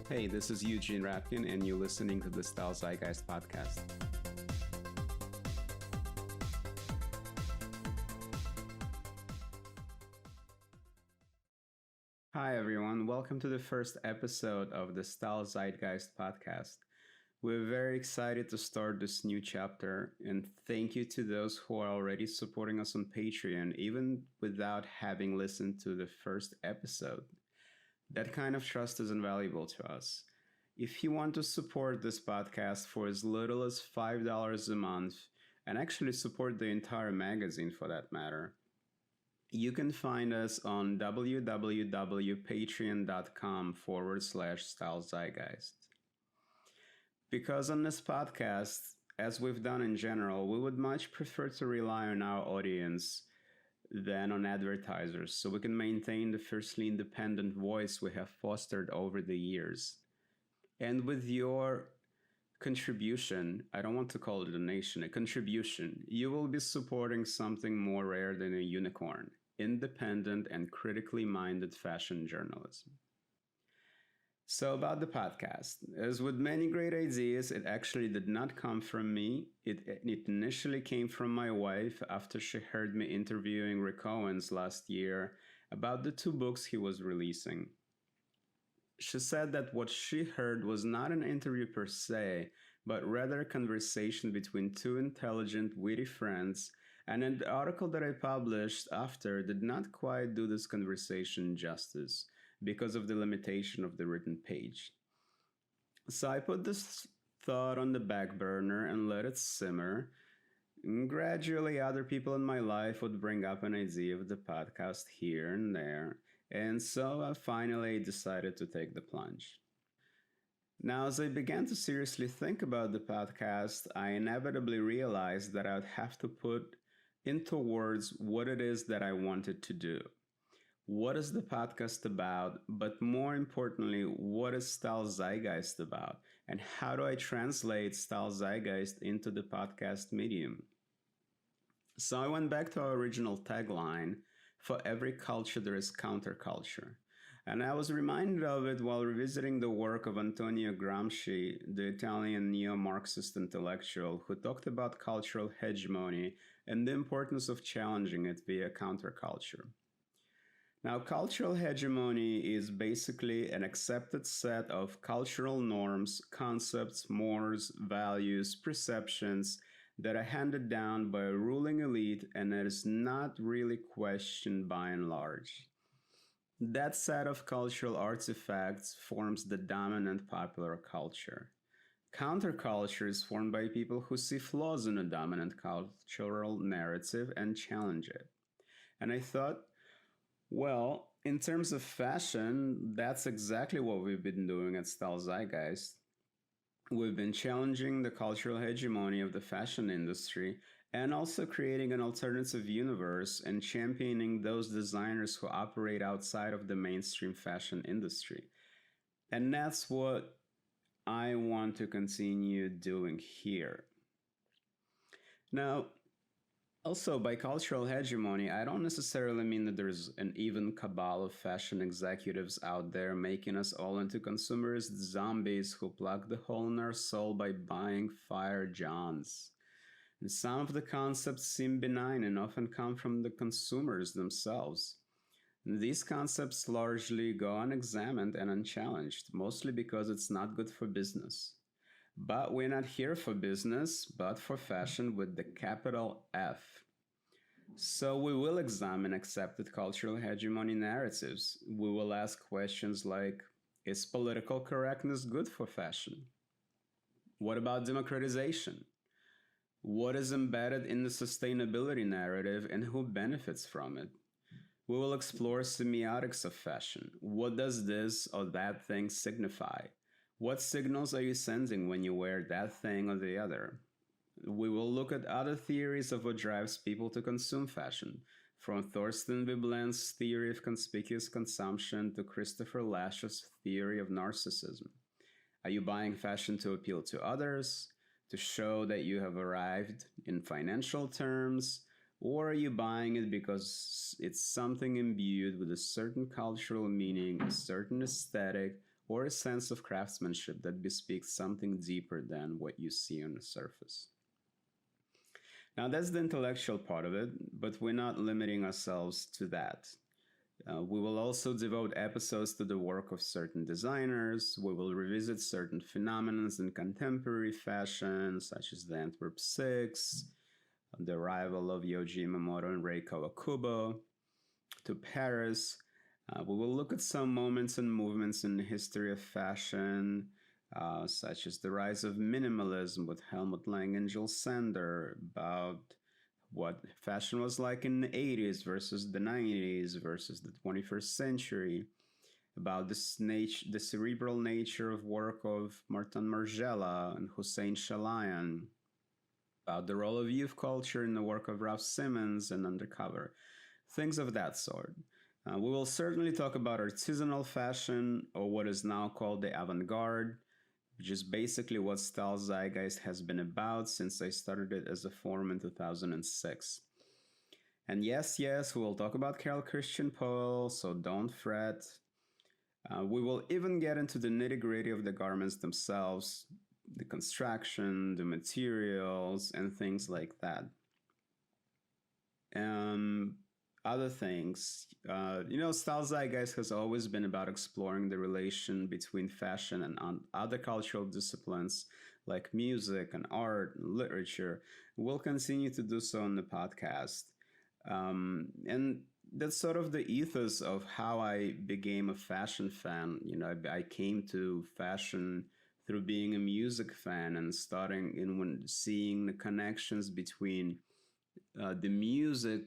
Hey, this is Eugene Rabkin, and you're listening to the StyleZeitgeist podcast. Hi, everyone. Welcome to the first episode of the StyleZeitgeist podcast. We're very excited to start this new chapter, and thank you to those who are already supporting us on Patreon, even without having listened to the first episode. That kind of trust is invaluable to us. If you want to support this podcast for as little as $5 a month, and actually support the entire magazine for that matter, you can find us on www.patreon.com/StyleZeitgeist. Because on this podcast, as we've done in general, we would much prefer to rely on our audience than on advertisers, so we can maintain the fiercely independent voice we have fostered over the years. And with your contribution, I don't want to call it a donation, a contribution, you will be supporting something more rare than a unicorn: independent and critically minded fashion journalism. So about the podcast, as with many great ideas, it actually did not come from me. It initially came from my wife after she heard me interviewing Rick Owens last year about the 2 books he was releasing. She said that what she heard was not an interview per se, but rather a conversation between 2 intelligent, witty friends, and an article that I published after did not quite do this conversation justice because of the limitation of the written page. So I put this thought on the back burner and let it simmer. And gradually, other people in my life would bring up an idea of the podcast here and there, and so I finally decided to take the plunge. Now, as I began to seriously think about the podcast, I inevitably realized that I would have to put into words what it is that I wanted to do. What is the podcast about? But more importantly, what is StyleZeitgeist about? And how do I translate StyleZeitgeist into the podcast medium? So I went back to our original tagline: for every culture there is counterculture. And I was reminded of it while revisiting the work of Antonio Gramsci, the Italian neo-Marxist intellectual who talked about cultural hegemony and the importance of challenging it via counterculture. Now, cultural hegemony is basically an accepted set of cultural norms, concepts, mores, values, perceptions that are handed down by a ruling elite and that is not really questioned by and large. That set of cultural artifacts forms the dominant popular culture. Counterculture is formed by people who see flaws in a dominant cultural narrative and challenge it. And I thought, well, in terms of fashion, that's exactly what we've been doing at StyleZeitgeist. We've been challenging the cultural hegemony of the fashion industry and also creating an alternative universe and championing those designers who operate outside of the mainstream fashion industry. And that's what I want to continue doing here. Now, also, by cultural hegemony, I don't necessarily mean that there's an even cabal of fashion executives out there making us all into consumerist zombies who plug the hole in our soul by buying Fire Johns. And some of the concepts seem benign and often come from the consumers themselves. And these concepts largely go unexamined and unchallenged, mostly because it's not good for business. But we're not here for business, but for fashion with the capital F. So we will examine accepted cultural hegemony narratives. We will ask questions like, is political correctness good for fashion? What about democratization? What is embedded in the sustainability narrative and who benefits from it? We will explore semiotics of fashion. What does this or that thing signify? What signals are you sending when you wear that thing or the other? We will look at other theories of what drives people to consume fashion, from Thorstein Veblen's theory of conspicuous consumption to Christopher Lash's theory of narcissism. Are you buying fashion to appeal to others, to show that you have arrived in financial terms, or are you buying it because it's something imbued with a certain cultural meaning, a certain aesthetic, or a sense of craftsmanship that bespeaks something deeper than what you see on the surface. Now, that's the intellectual part of it, but we're not limiting ourselves to that. We will also devote episodes to the work of certain designers. We will revisit certain phenomena in contemporary fashion, such as the Antwerp Six, the arrival of Yohji Yamamoto and Rei Kawakubo to Paris. We will look at some moments and movements in the history of fashion, such as the rise of minimalism with Helmut Lang and Jill Sander, about what fashion was like in the 80s versus the 90s versus the 21st century, about the cerebral nature of work of Martin Margiela and Hussein Chalayan, about the role of youth culture in the work of Ralph Simmons and Undercover, things of that sort. We will certainly talk about artisanal fashion, or what is now called the avant-garde, which is basically what StyleZeitgeist has been about since I started it as a forum in 2006. And yes, we will talk about Carl Christian Poel, so don't fret. We will even get into the nitty-gritty of the garments themselves, the construction, the materials, and things like that. Other things, StyleZeitgeist has always been about exploring the relation between fashion and other cultural disciplines like music and art and literature. We'll continue to do so on the podcast. And that's sort of the ethos of how I became a fashion fan. I came to fashion through being a music fan and starting in when seeing the connections between the music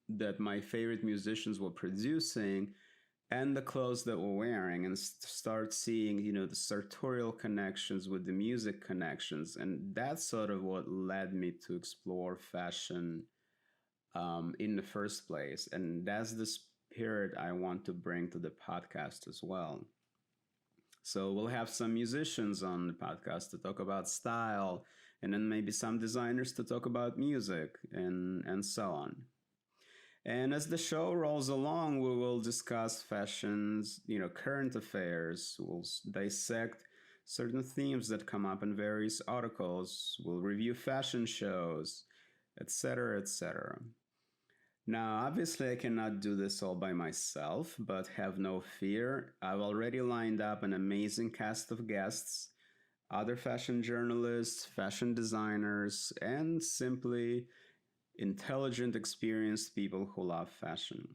that my favorite musicians were producing and the clothes that we're wearing, and start seeing, the sartorial connections with the music connections. And that's sort of what led me to explore fashion in the first place. And that's the spirit I want to bring to the podcast as well. So we'll have some musicians on the podcast to talk about style, and then maybe some designers to talk about music, and so on. And as the show rolls along, we will discuss fashion's, current affairs. We'll dissect certain themes that come up in various articles. We'll review fashion shows, etc., etc. Now, obviously, I cannot do this all by myself, but have no fear. I've already lined up an amazing cast of guests, other fashion journalists, fashion designers, and simply intelligent, experienced people who love fashion.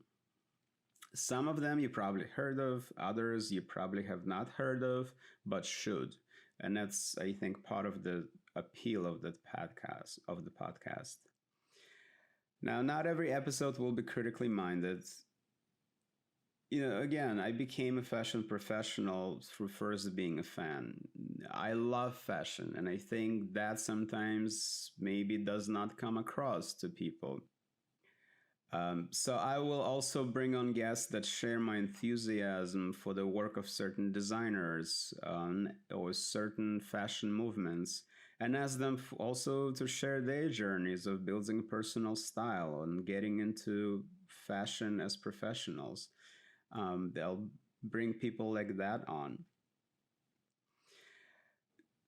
Some of them you probably heard of, others you probably have not heard of, but should. And that's, I think, part of the appeal of the podcast. Now, not every episode will be critically minded. Again, I became a fashion professional through first being a fan. I love fashion, and I think that sometimes maybe does not come across to people. So I will also bring on guests that share my enthusiasm for the work of certain designers or certain fashion movements, and ask them also to share their journeys of building personal style and getting into fashion as professionals. They'll bring people like that on.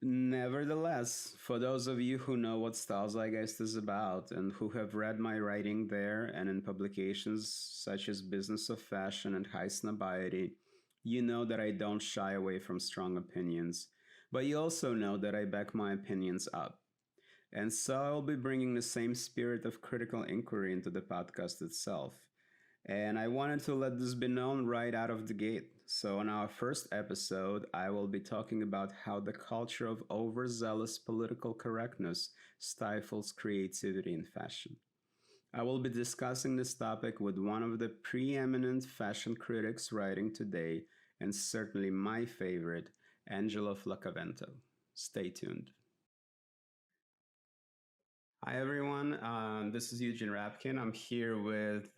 Nevertheless, for those of you who know what StyleZeitgeist is about and who have read my writing there and in publications such as Business of Fashion and High Snobiety, you know that I don't shy away from strong opinions, but you also know that I back my opinions up. And so I'll be bringing the same spirit of critical inquiry into the podcast itself. And I wanted to let this be known right out of the gate. So on our first episode, I will be talking about how the culture of overzealous political correctness stifles creativity in fashion. I will be discussing this topic with one of the preeminent fashion critics writing today, and certainly my favorite, Angelo Flaccavento. Stay tuned. Hi everyone, this is Eugene Rabkin. I'm here with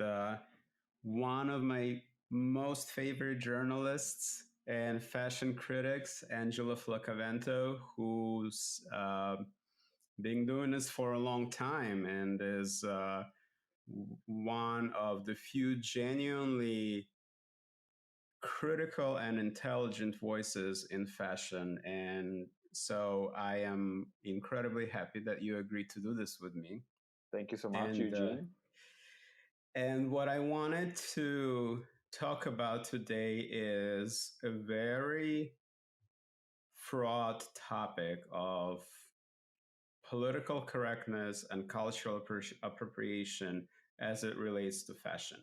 one of my most favorite journalists and fashion critics, Angelo Flaccavento, who's been doing this for a long time and is one of the few genuinely critical and intelligent voices in fashion. And so I am incredibly happy that you agreed to do this with me. Thank you so much, And Eugene. what I wanted to talk about today is a very fraught topic of political correctness and cultural appropriation as it relates to fashion.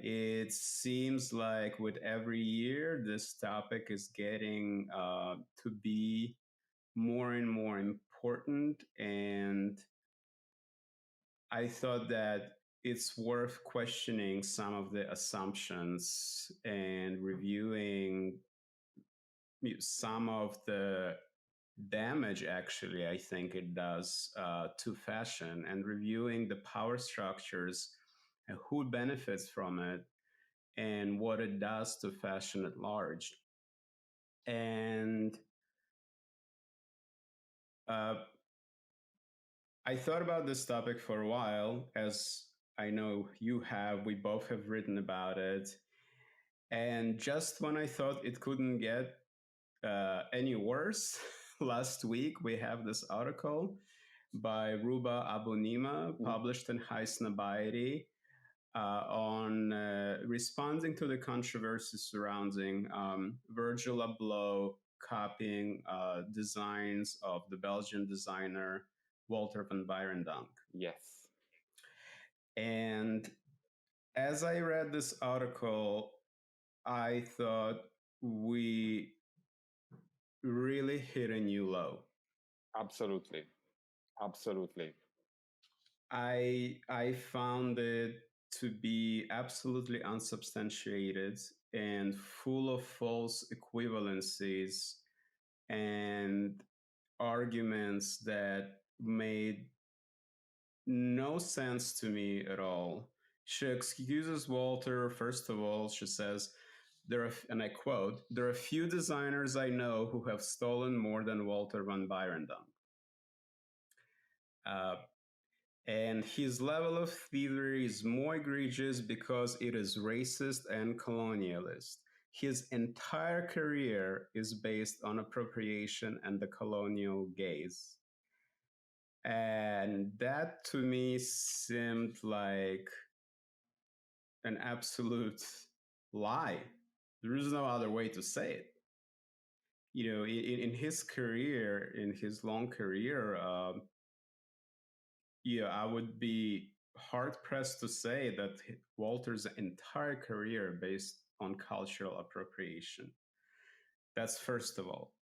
It seems like with every year, this topic is getting to be more and more important. And I thought that it's worth questioning some of the assumptions and reviewing some of the damage, actually, I think it does to fashion, and reviewing the power structures and who benefits from it and what it does to fashion at large. And uh, I thought about this topic for a while, as I know you have. We both have written about it. And just when I thought it couldn't get any worse, last week we have this article by Ruba Abunima, published in High Snobiety, on responding to the controversy surrounding Virgil Abloh copying designs of the Belgian designer Walter van Beirendonck. Yes. And as I read this article, I thought we really hit a new low. Absolutely. Absolutely. I found it to be absolutely unsubstantiated and full of false equivalencies and arguments that made no sense to me at all. She excuses Walter. First of all, she says, "There are," and I quote, "There are few designers I know who have stolen more than Walter van Beirendonck." And his level of thievery is more egregious because it is racist and colonialist. His entire career is based on appropriation and the colonial gaze. And that to me seemed like an absolute lie. There is no other way to say it. You know, in his career, in his long career, yeah, I would be hard pressed to say that Walter's entire career based on cultural appropriation. That's first of all.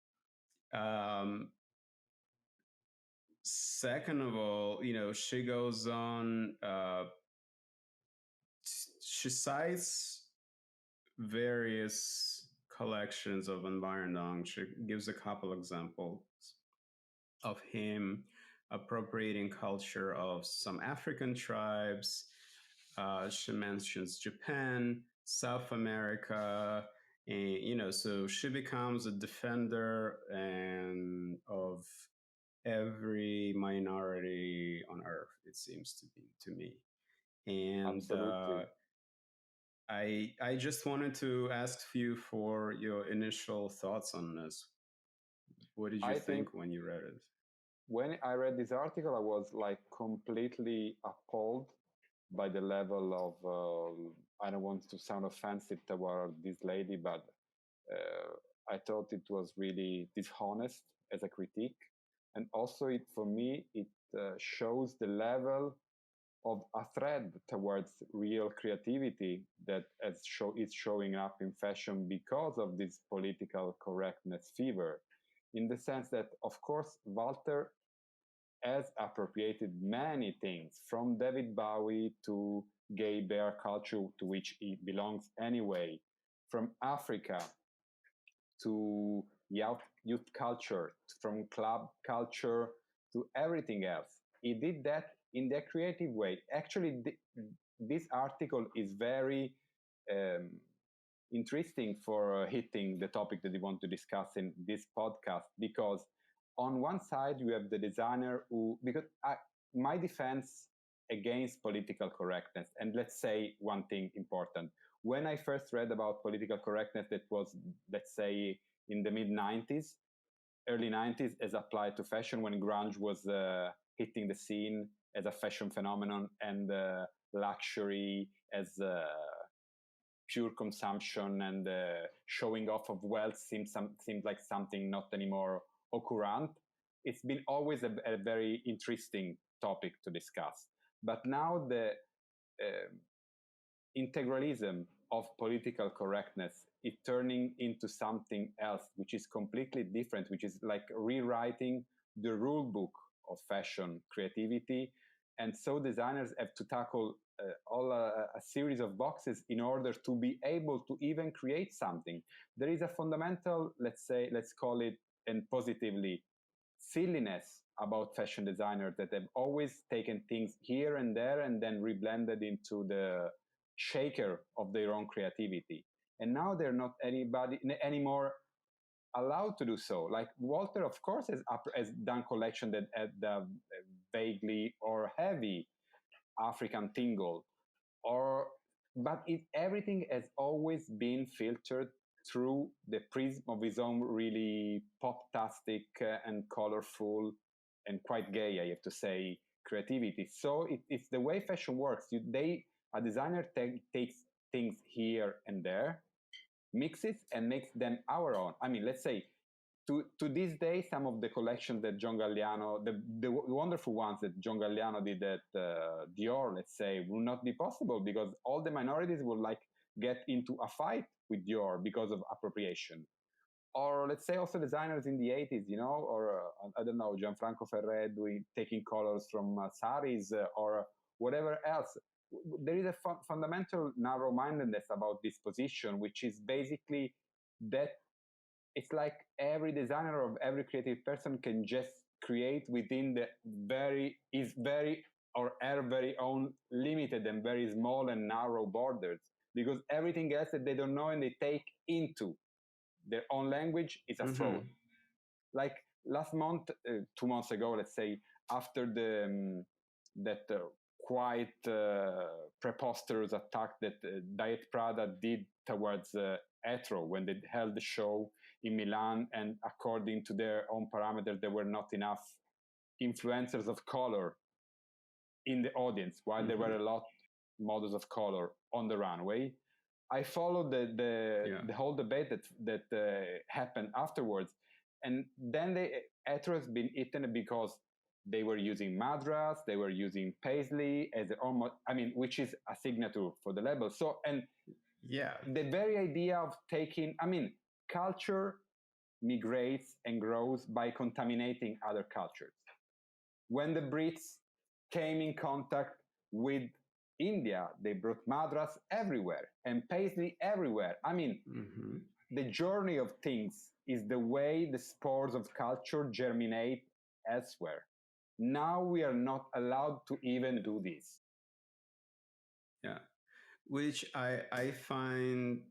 Second of all, you know, she goes on. She cites various collections of Van Beirendonck. She gives a couple examples of him appropriating culture of some African tribes. She mentions Japan, South America, and you know, so she becomes a defender and of every minority on earth. It seems to be to me, and I just wanted to ask you for your initial thoughts on this. What did you think when you read it? When I read this article, I was like completely appalled by the level of, I don't want to sound offensive toward this lady, but I thought it was really dishonest as a critique. And also, for me, it shows the level of a thread towards real creativity that is showing up in fashion because of this political correctness fever. In the sense that, of course, Walter has appropriated many things, from David Bowie to gay bear culture, to which he belongs anyway, from Africa to youth culture, from club culture to everything else. He did that in the creative way. Actually, this article is very interesting for hitting the topic that we want to discuss in this podcast, because on one side you have the designer who, because my defense against political correctness, and let's say one thing important, when I first read about political correctness, that was, let's say, in the mid 90s, early 90s, as applied to fashion, when grunge was hitting the scene as a fashion phenomenon, and luxury as pure consumption and showing off of wealth seems like something not anymore occurrent. It's been always a very interesting topic to discuss. But now the integralism of political correctness is turning into something else, which is completely different, which is like rewriting the rule book of fashion creativity. And so designers have to tackle a series of boxes in order to be able to even create something. There is a fundamental, let's call it, and positively, silliness about fashion designers that have always taken things here and there and then reblended into the shaker of their own creativity. And now they're not anybody anymore allowed to do so. Like Walter, of course, has done collection that had the vaguely or heavy African tingle, but everything has always been filtered through the prism of his own really pop-tastic and colorful and quite gay, I have to say, creativity. So it's the way fashion works. A designer takes things here and there, mixes and makes them our own. I mean, let's say to this day, some of the collections that John Galliano, the wonderful ones that John Galliano did at Dior, let's say, will not be possible because all the minorities will like get into a fight with Dior because of appropriation. Or let's say also designers in the 80s, or I don't know, Gianfranco Ferré taking colors from saris or whatever else. There is a fundamental narrow-mindedness about this position, which is basically that it's like every designer or every creative person can just create within the her very own limited and very small and narrow borders, because everything else that they don't know and they take into their own language is a fraud. Like last month, 2 months ago, let's say, after that quite preposterous attack that Diet Prada did towards Etro when they held the show in Milan, and according to their own parameters, there were not enough influencers of color in the audience, while there were a lot models of color on the runway. I followed the whole debate that happened afterwards, and then Etro has been eaten because they were using Madras, they were using Paisley as their own, which is a signature for the label. So, and the very idea of taking, culture migrates and grows by contaminating other cultures. When the Brits came in contact with India, they brought Madras everywhere and Paisley everywhere. The journey of things is the way the spores of culture germinate elsewhere. Now we are not allowed to even do this. Yeah, which I find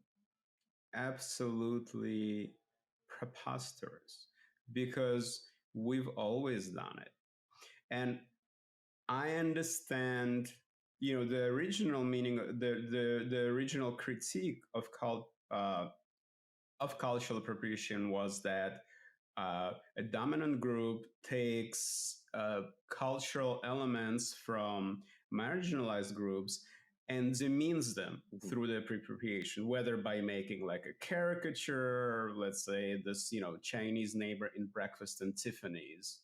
absolutely preposterous, because we've always done it. And I understand, the original meaning, the original critique of cultural appropriation was that a dominant group takes cultural elements from marginalized groups and demeans them through the appropriation, whether by making like a caricature, let's say this, Chinese neighbor in Breakfast and Tiffany's,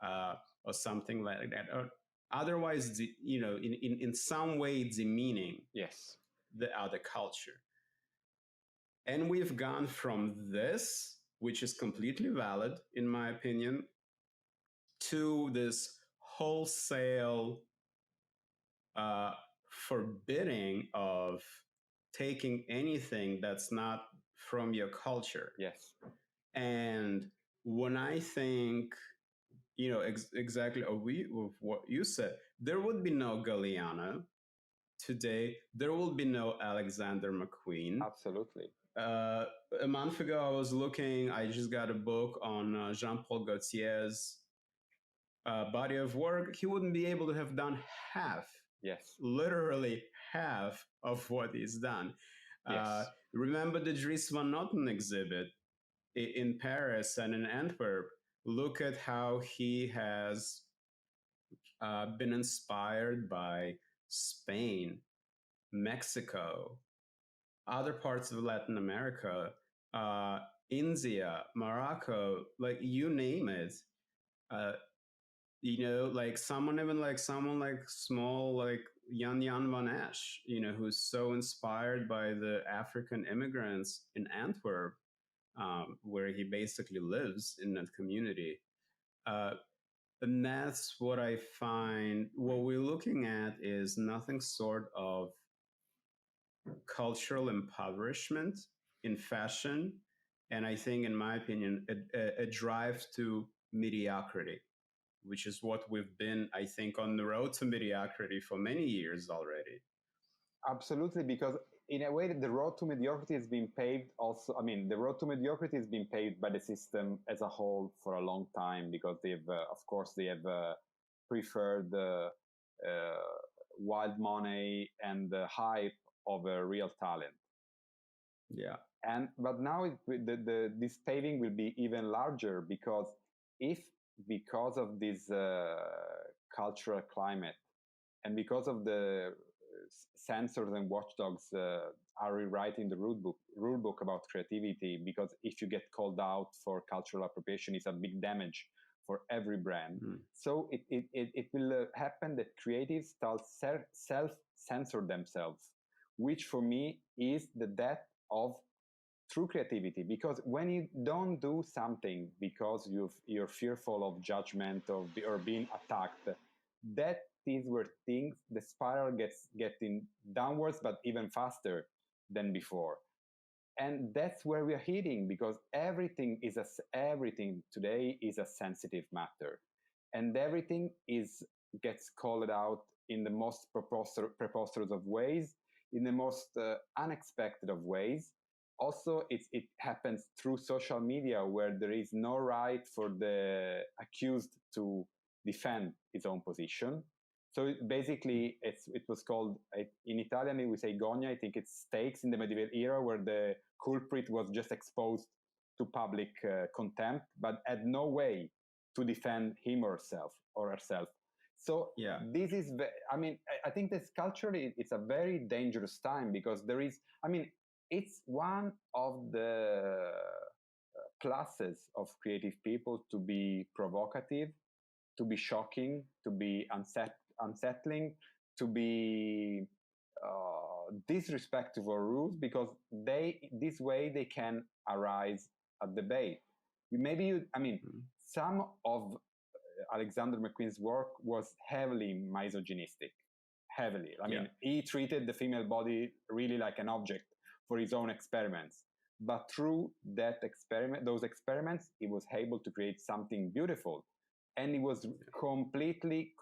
or something like that, or otherwise, in some way demeaning the other culture. And we've gone from this, which is completely valid, in my opinion, to this wholesale forbidding of taking anything that's not from your culture. Yes. And when I think, exactly of what you said, there would be no Galliano today. There will be no Alexander McQueen. Absolutely. A month ago, I just got a book on Jean-Paul Gaultier's body of work. He wouldn't be able to have done half, literally half of what he's done. Uh, Yes. remember the Dries Van Noten exhibit in Paris and in Antwerp? Look at how he has been inspired by Spain, Mexico, other parts of Latin America, uh, India, Morocco, like you name it. Uh, like someone like small, like Jan van Esch, who's so inspired by the African immigrants in Antwerp, where he basically lives in that community. Uh, and that's what I find. What we're looking at is nothing sort of cultural impoverishment in fashion, and I think, in my opinion, a drive to mediocrity, which is what we've been, I think, on the road to mediocrity for many years already. Absolutely, because in a way, the road to mediocrity has been paved also. I mean, the road to mediocrity has been paved by the system as a whole for a long time, because of course, they have preferred wild money and the hype over real talent. Yeah. But now this paving will be even larger, because if because of this cultural climate, and because of the censors and watchdogs are rewriting the rule book about creativity, because if you get called out for cultural appropriation, it's a big damage for every brand. So it will happen that creatives start self-censor themselves, which for me is the death of true creativity. Because when you don't do something because you're fearful of judgment or being attacked, that is where things, the spiral gets getting downwards, but even faster than before. And that's where we are heading, because everything today is a sensitive matter, and everything gets called out in the most preposterous of ways, in the most unexpected of ways. Also, it happens through social media, where there is no right for the accused to defend his own position. So basically, it was called, in Italian we say gogna. I think it's stakes in the medieval era, where the culprit was just exposed to public contempt, but had no way to defend him or herself. So Yeah. this is, I mean, I think this culturally, it's a very dangerous time, because there is, I mean, it's one of the classes of creative people to be provocative, to be shocking, to be unsettling, to be disrespectful of rules, because this way they can arise a debate. Some of Alexander McQueen's work was heavily misogynistic. Heavily. He treated the female body really like an object for his own experiments. But through those experiments, he was able to create something beautiful. And he was completely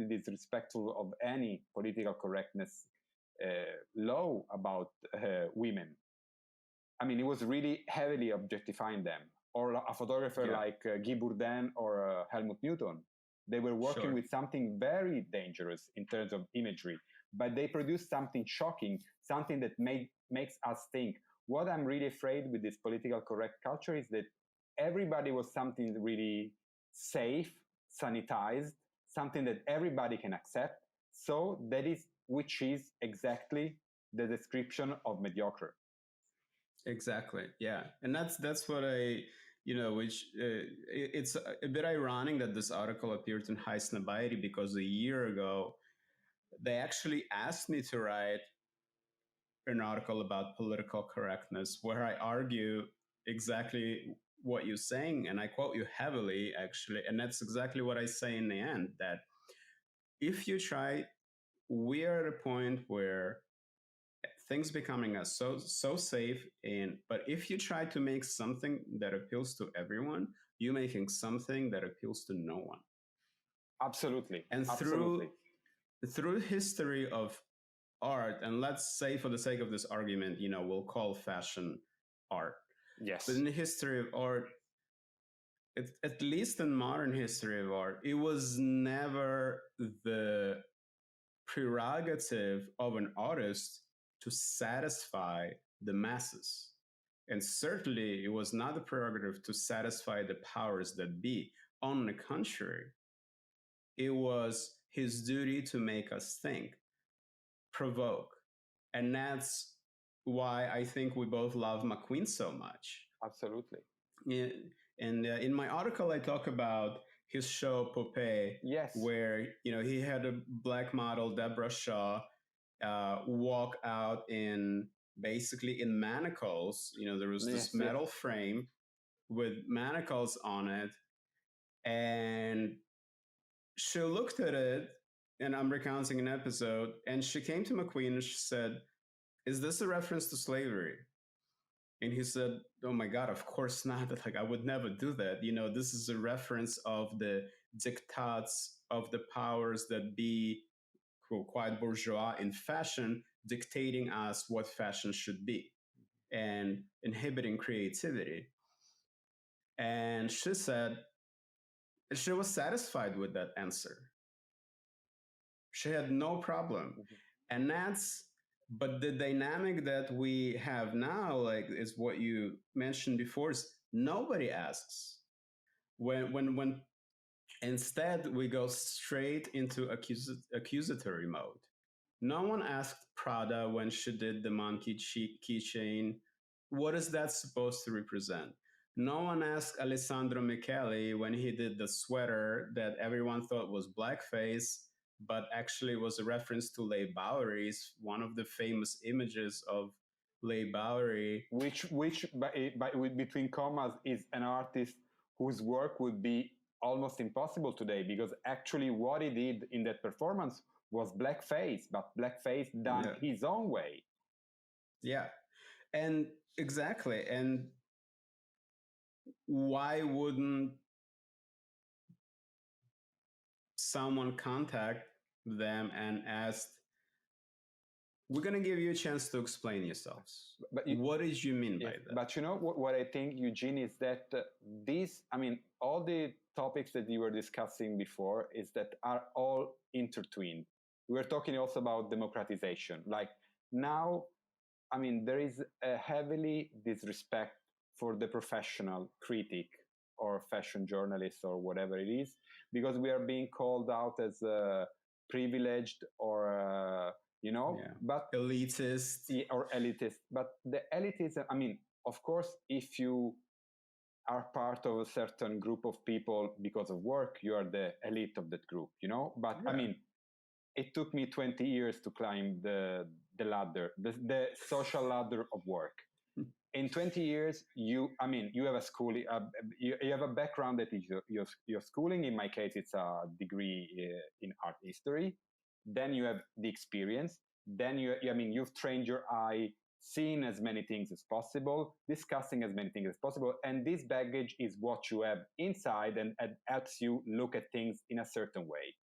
disrespectful of any political correctness law about women. He was really heavily objectifying them. Or a photographer like Guy Bourdin or Helmut Newton. They were working with something very dangerous in terms of imagery, but they produced something shocking, something that makes us think. What I'm really afraid with this political correct culture is that everybody was something really safe, sanitized, something that everybody can accept. So which is exactly the description of mediocre. Exactly. Yeah. And that's what it's a bit ironic that this article appeared in High Snobiety, because a year ago, they actually asked me to write an article about political correctness, where I argue exactly what you're saying. And I quote you heavily, actually. And that's exactly what I say in the end, that if you try, we are at a point where things becoming so safe, but if you try to make something that appeals to everyone, you're making something that appeals to no one. Absolutely. And through history of art, and let's say, for the sake of this argument, we'll call fashion art. Yes. But in the history of art, at least in modern history of art, it was never the prerogative of an artist to satisfy the masses. And certainly, it was not the prerogative to satisfy the powers that be. On the contrary, it was his duty to make us think, provoke. And that's why I think we both love McQueen so much. Absolutely. Yeah, and in my article, I talk about his show Popeye, Yes. where he had a black model, Deborah Shaw, walk out in basically in manacles. There was this metal frame with manacles on it, and she looked at it, and I'm recounting an episode, and she came to McQueen and she said, "Is this a reference to slavery?" And he said, "Oh my God, of course not. Like, I would never do that. This is a reference of the diktats of the powers that be, quite bourgeois in fashion, dictating us what fashion should be and inhibiting creativity." And she said she was satisfied with that answer. She had no problem. Mm-hmm. And but the dynamic that we have now, like, is what you mentioned before, is nobody asks. When instead we go straight into accusatory mode. No one asked Prada when she did the monkey keychain, what is that supposed to represent? No one asked Alessandro Michele when he did the sweater that everyone thought was blackface, but actually was a reference to Leigh Bowery's, one of the famous images of Leigh Bowery. Which between commas, is an artist whose work would be almost impossible today, because actually what he did in that performance was blackface, but blackface done his own way. Yeah, and exactly. And why wouldn't someone contact them and ask, we're going to give you a chance to explain yourselves. But what did you mean by that? But what I think, Eugene, is that all the topics that you were discussing before is that are all intertwined. We were talking also about democratization. Like now, there is a heavily disrespect for the professional critic or fashion journalist or whatever it is, because we are being called out as privileged or but elitist or elitist. But the elitism, of course, if you are part of a certain group of people because of work, you are the elite of that group, but it took me 20 years to climb the ladder, the social ladder of work. In 20 years, you have a schooling, you have a background that is your schooling. In my case, it's a degree in art history. Then you have the experience. Then you've trained your eye, seeing as many things as possible, discussing as many things as possible. And this baggage is what you have inside, and it helps you look at things in a certain way.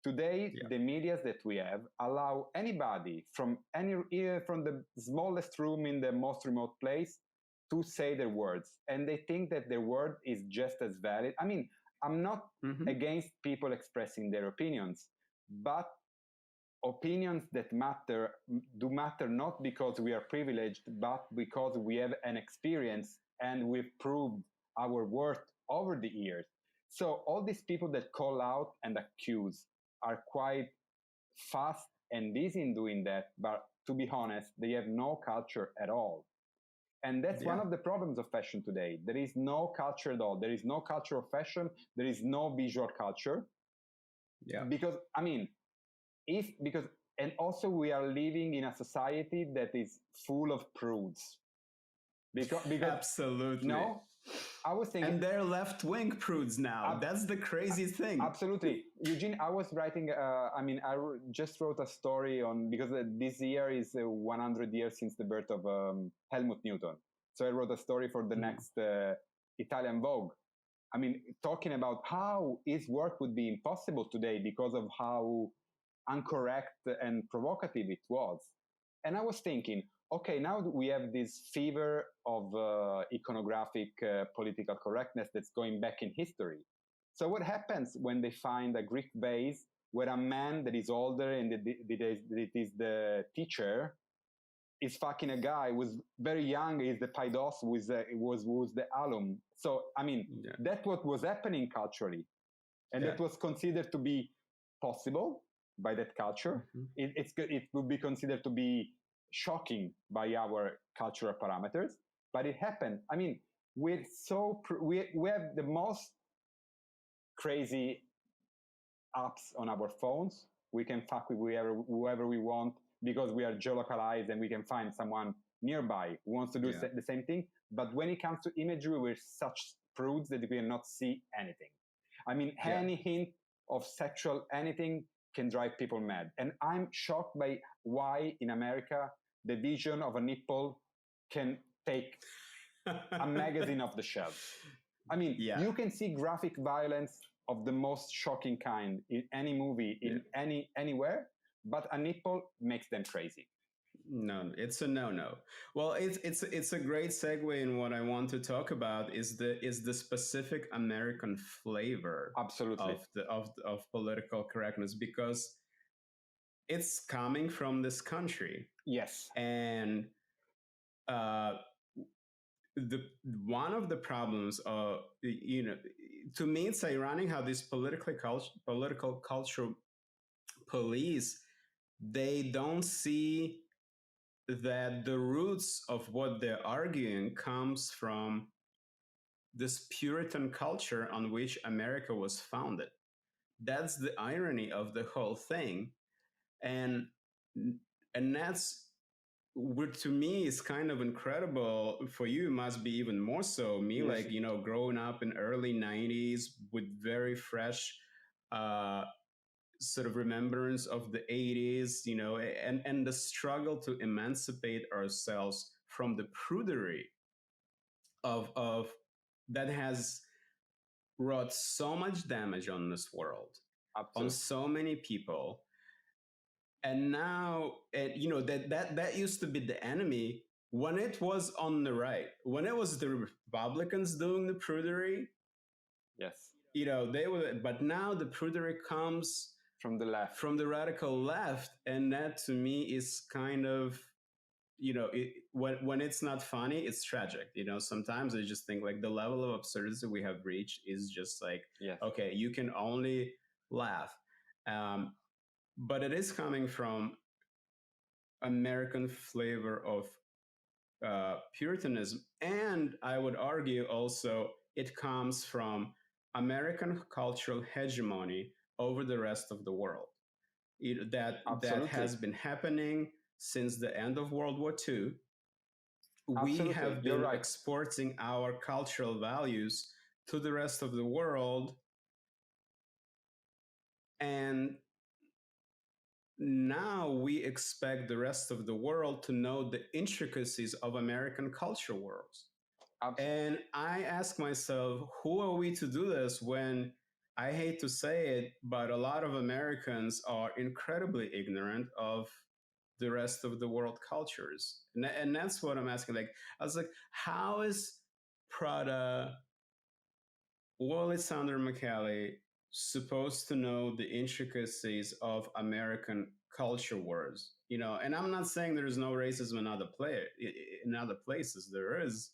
Today, the medias that we have allow anybody from the smallest room in the most remote place to say their words, and they think that their word is just as valid. I'm not against people expressing their opinions, but opinions that matter do matter not because we are privileged, but because we have an experience and we've proved our worth over the years. So all these people that call out and accuse are quite fast and easy in doing that, but to be honest, they have no culture at all. And that's one of the problems of fashion today. There is no culture at all. There is no culture of fashion. There is no visual culture. Yeah. Because, and also we are living in a society that is full of prudes. Because absolutely. No, I was thinking, and they're left-wing prudes now. That's the crazy thing. Absolutely, Eugene. I was writing. I just wrote a story on, because this year is 100 years since the birth of Helmut Newton. So I wrote a story for the next Italian Vogue. Talking about how his work would be impossible today because of how incorrect and provocative it was. And I was thinking, okay, now we have this fever of iconographic political correctness that's going back in history. So what happens when they find a Greek vase where a man that is older and it is the teacher is fucking a guy who's very young, is the paidos, was the alum. So I mean, that's what was happening culturally, and that was considered to be possible by that culture. It would be considered to be shocking by our cultural parameters, but it happened. I mean, we have the most crazy apps on our phones. We can fuck with whoever we want because we are geolocalized and we can find someone nearby who wants to do the same thing. But when it comes to imagery, we're such prudes that we cannot see anything. I mean, any hint of sexual anything can drive people mad. And I'm shocked by why in America the vision of a nipple can take a magazine off the shelf. I mean, you can see graphic violence of the most shocking kind in any movie, in anywhere, but a nipple makes them crazy. No, it's a no-no. Well, it's a great segue in what I want to talk about is the specific American flavor absolutely of political correctness, because it's coming from this country. Yes. And the one of the problems to me it's ironic how these political cultural police, they don't see that the roots of what they're arguing comes from this Puritan culture on which America was founded. That's the irony of the whole thing. And that's what to me is kind of incredible. For you, it must be even more so. Me, yes. Like, growing up in early 90s with very fresh sort of remembrance of the 80s, and the struggle to emancipate ourselves from the prudery of that has wrought so much damage on this world. Absolutely. On so many people. And now, that used to be the enemy when it was on the right, when it was the Republicans doing the prudery. Yes. They were, but now the prudery comes from the left, from the radical left. And that to me is kind of, when it's not funny, it's tragic. Sometimes I just think like the level of absurdity we have reached is just like, okay, you can only laugh. But it is coming from American flavor of Puritanism. And I would argue also it comes from American cultural hegemony over the rest of the world. That has been happening since the end of World War II. Absolutely. We have been exporting our cultural values to the rest of the world. And now we expect the rest of the world to know the intricacies of American culture worlds. Absolutely. And I ask myself, who are we to do this when, I hate to say it, but a lot of Americans are incredibly ignorant of the rest of the world cultures. And that's what I'm asking. Like, I was like, how is Prada, Wally Sander McCallie supposed to know the intricacies of American culture wars? And I'm not saying there is no racism in other places. There is.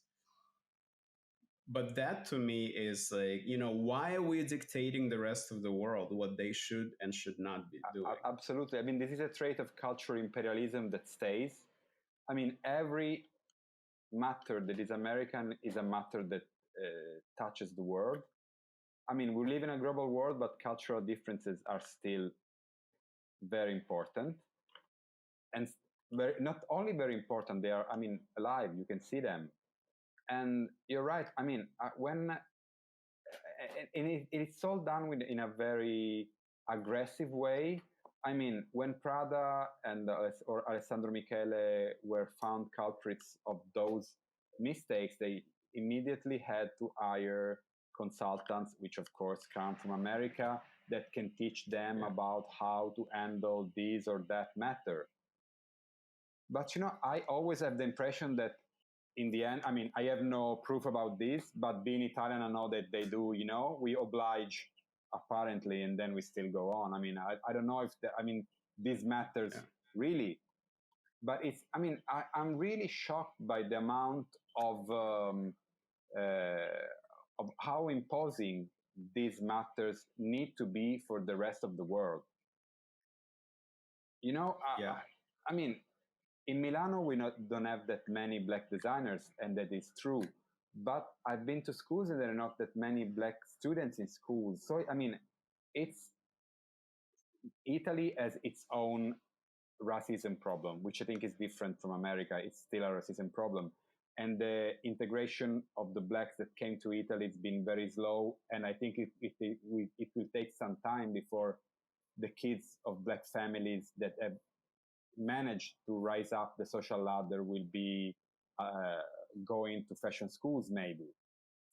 But that to me is like, why are we dictating the rest of the world what they should and should not be doing? Absolutely. I mean, this is a trait of cultural imperialism that stays. I mean, every matter that is American is a matter that touches the world. I mean, we live in a global world, but cultural differences are still very important. And not only very important, they are, alive. You can see them. And you're right. I mean, it's all done in a very aggressive way. I mean, when Prada or Alessandro Michele were found culprits of those mistakes, they immediately had to hire consultants, which of course come from America, that can teach them about how to handle this or that matter. But, I always have the impression that in the end, I have no proof about this, but being Italian, I know that they do, we oblige apparently, and then we still go on. I don't know if, this matters really. but it's, I mean, I'm really shocked by the amount of how imposing these matters need to be for the rest of the world. You know, Yeah. I mean, in Milano, we don't have that many black designers, and that is true. But I've been to schools, and there are not that many black students in schools. So, I mean, it's Italy has its own racism problem, which I think is different from America. It's still a racism problem. And the integration of the blacks that came to Italy has been very slow. And I think it will take some time before the kids of black families that have managed to rise up the social ladder will be going to fashion schools, maybe.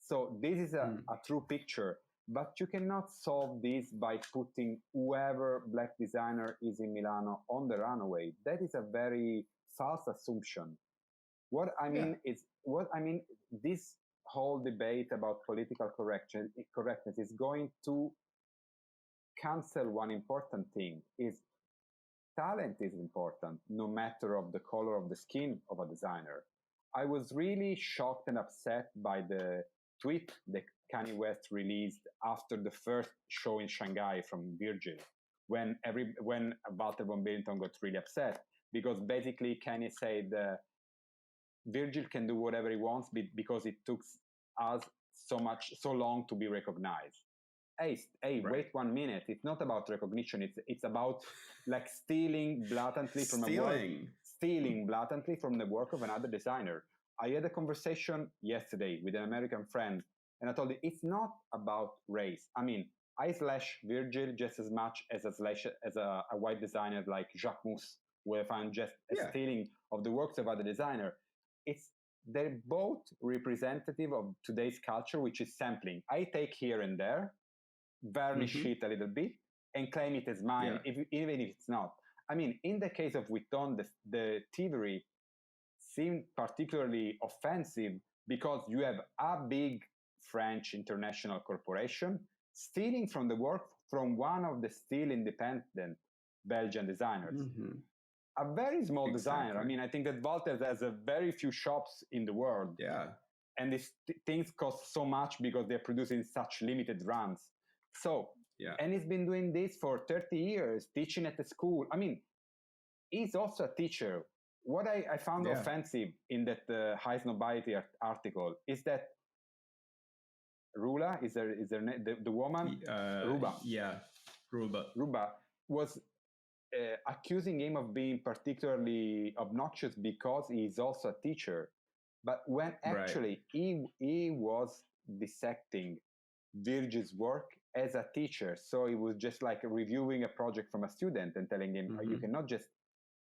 So this is a true picture, but you cannot solve this by putting whoever black designer is in Milano on the runway. That is a very false assumption. What I mean is, this whole debate about political correctness is going to cancel one important thing: is talent is important, no matter of the color of the skin of a designer. I was really shocked and upset by the tweet that Kanye West released after the first show in Shanghai from Virgil, when Walter von Billington got really upset, because basically Kanye said Virgil can do whatever he wants because it took us so long to be recognized. Hey, right. Wait 1 minute. It's not about recognition. It's about like stealing blatantly from the work of another designer. I had a conversation yesterday with an American friend, and I told him it's not about race. I mean, I slash Virgil just as much as a white designer like Jacques Mus, where I found just a stealing of the works of other designer. They're both representative of today's culture, which is sampling. I take here and there, varnish it a little bit, and claim it as mine, even if it's not. I mean, in the case of Vuitton, the thievery seemed particularly offensive because you have a big French international corporation stealing from the work from one of the still independent Belgian designers. A very small designer. I mean, I think that Walter has a very few shops in the world. Yeah. And these things cost so much because they're producing such limited runs. So, and he's been doing this for 30 years, teaching at the school. I mean, he's also a teacher. What I found offensive in that High Snobiety article is that Rula, is there the woman? Ruba. Yeah, Ruba. Ruba was accusing him of being particularly obnoxious because he's also a teacher. But when actually he was dissecting Virgil's work as a teacher, so he was just like reviewing a project from a student and telling him, you cannot just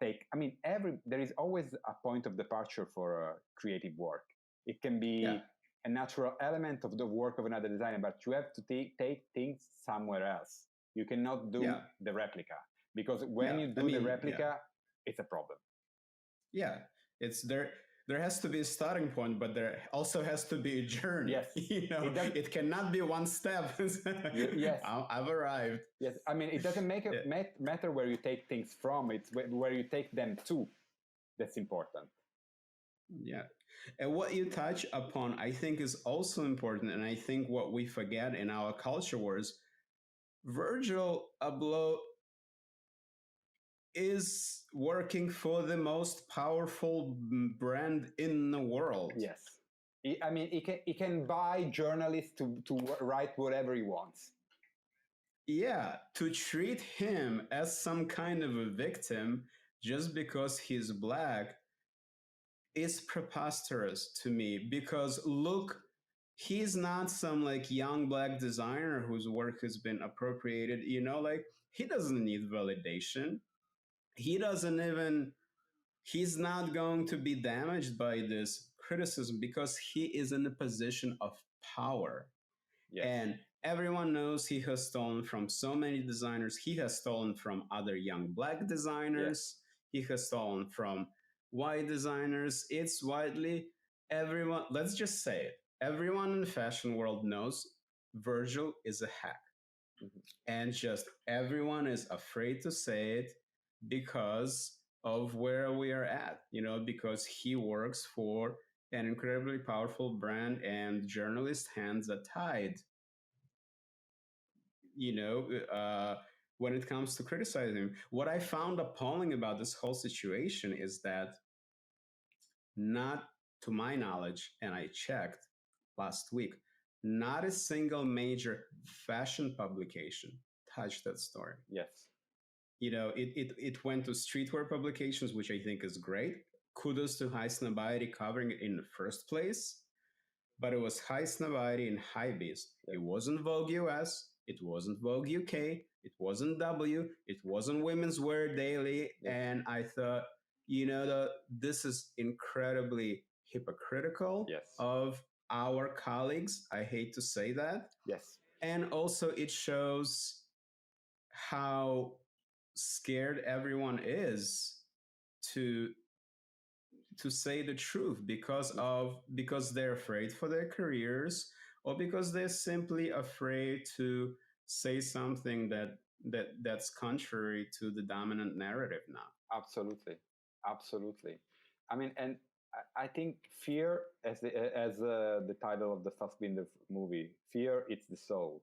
take, I mean, there is always a point of departure for creative work. It can be a natural element of the work of another designer, but you have to take things somewhere else. You cannot do the replica, because when you do the replica, it's a problem. Yeah, it's there. There has to be a starting point, but there also has to be a journey. Yes. It cannot be one step. Yes. I've arrived. Yes. I mean, it doesn't matter where you take things from. It's where you take them to. That's important. Yeah. And what you touch upon, I think, is also important. And I think what we forget in our culture wars, Virgil Abloh is working for the most powerful brand in the world. Yes. I mean, he can buy journalists to write whatever he wants. Yeah, to treat him as some kind of a victim just because he's black is preposterous to me, because look, he's not some like young black designer whose work has been appropriated, like he doesn't need validation. He's not going to be damaged by this criticism because he is in a position of power. Yes. And everyone knows he has stolen from so many designers. He has stolen from other young black designers. Yes. He has stolen from white designers. It's widely, everyone, let's just say it, everyone in the fashion world knows Virgil is a hack. And just everyone is afraid to say it because of where we are at, because he works for an incredibly powerful brand and journalist hands are tied, you know, when it comes to criticizing him. What I found appalling about this whole situation is that, not to my knowledge, and I checked last week, not a single major fashion publication touched that story. Yes. It went to streetwear publications, which I think is great. Kudos to High Snobiety covering it in the first place. But it was High Snobiety and Hypebeast. It wasn't Vogue US. It wasn't Vogue UK. It wasn't W. It wasn't Women's Wear Daily. Yes. And I thought, this is incredibly hypocritical Yes. of our colleagues. I hate to say that. Yes. And also, it shows how scared everyone is to say the truth because they're afraid for their careers, or because they're simply afraid to say something that's contrary to the dominant narrative now. Absolutely. I mean, and I think fear, as the title of the Fassbinder movie, fear it's the soul,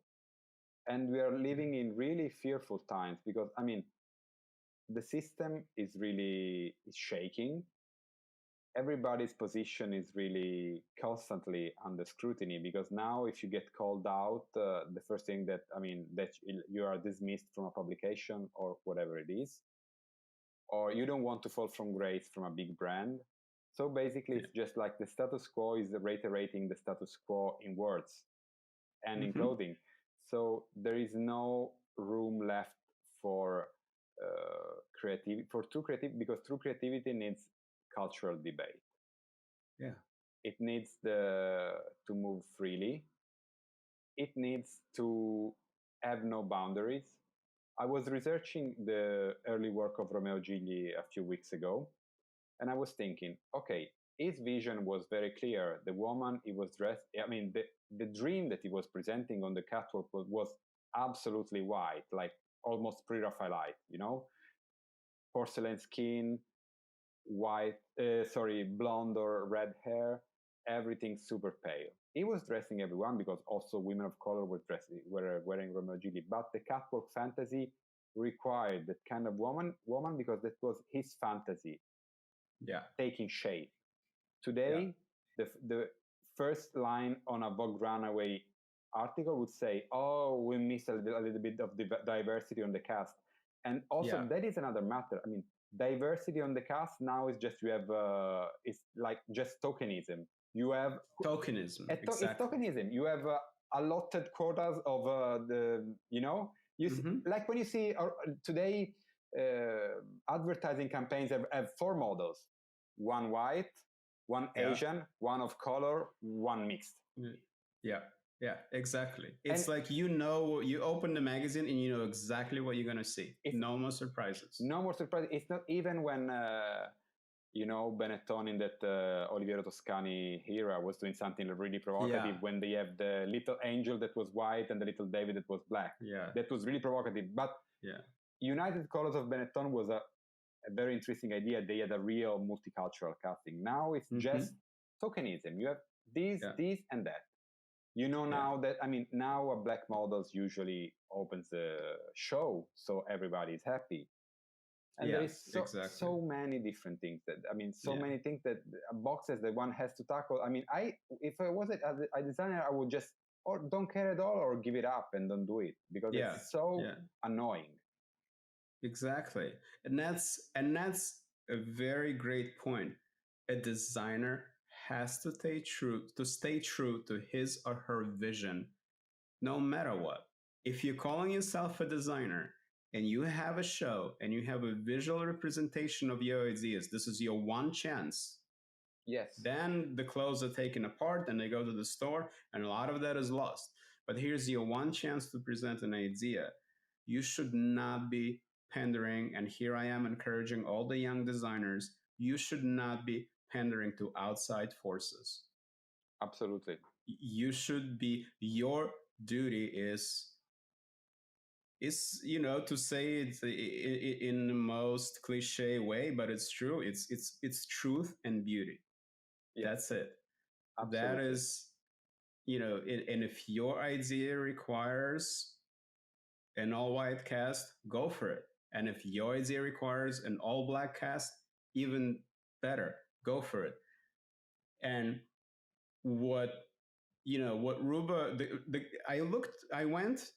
and we are living in really fearful times because, I mean, the system is really shaking. Everybody's position is really constantly under scrutiny, because now if you get called out, the first thing that you are dismissed from a publication or whatever it is, or you don't want to fall from grace from a big brand. So basically, it's just like the status quo is reiterating the status quo in words and in clothing. So there is no room left for true creativity, because true creativity needs cultural debate. Yeah, it needs to move freely. It needs to have no boundaries. I was researching the early work of Romeo Gigli a few weeks ago, and I was thinking, okay, his vision was very clear. The woman he was dressed, the dream that he was presenting on the catwalk was absolutely white, like almost pre-Raphaelite, porcelain skin, white, blonde or red hair, everything super pale. He was dressing everyone, because also women of color were wearing Romeo Gigli. But the catwalk fantasy required that kind of woman, because that was his fantasy. Yeah. Taking shape. Today, the first line on a Vogue Runaway article would say, "Oh, we missed a little bit of diversity on the cast." And also, that is another matter. I mean, diversity on the cast now is just, you have it's like just tokenism. You have tokenism. Exactly. It's tokenism. You have allotted quotas of like when you see today advertising campaigns have 4 models: one white, one Asian, one of color, one mixed. Yeah, exactly. It's like, you open the magazine and you know exactly what you're going to see. No more surprises. No more surprises. It's not even when, Benetton in that Oliviero Toscani era was doing something really provocative, when they have the little angel that was white and the little David that was black. Yeah. That was really provocative. But United Colors of Benetton was a very interesting idea. They had a real multicultural casting. Now it's just tokenism. You have this, and that. Now that, now a black models usually opens the show, so everybody is happy. And there is so many different things that, many things that boxes that one has to tackle. If I was a designer, I would just, or don't care at all, or give it up and don't do it, because it's so annoying. Exactly. And that's a very great point. A designer has to stay true to his or her vision, no matter what. If you're calling yourself a designer and you have a show and you have a visual representation of your ideas, this is your one chance. Yes. Then the clothes are taken apart and they go to the store, and a lot of that is lost. But here's your one chance to present an idea. You should not be pandering, and here I am encouraging all the young designers, you should not be pandering to outside forces. Absolutely. You should be, your duty is is, to say it in the most cliche way, but it's true. It's truth and beauty. Yes, That's it. That absolutely. is, and if your idea requires an all white cast, go for it. And if your idea requires an all black cast, even better, go for it. And what what Ruba, I went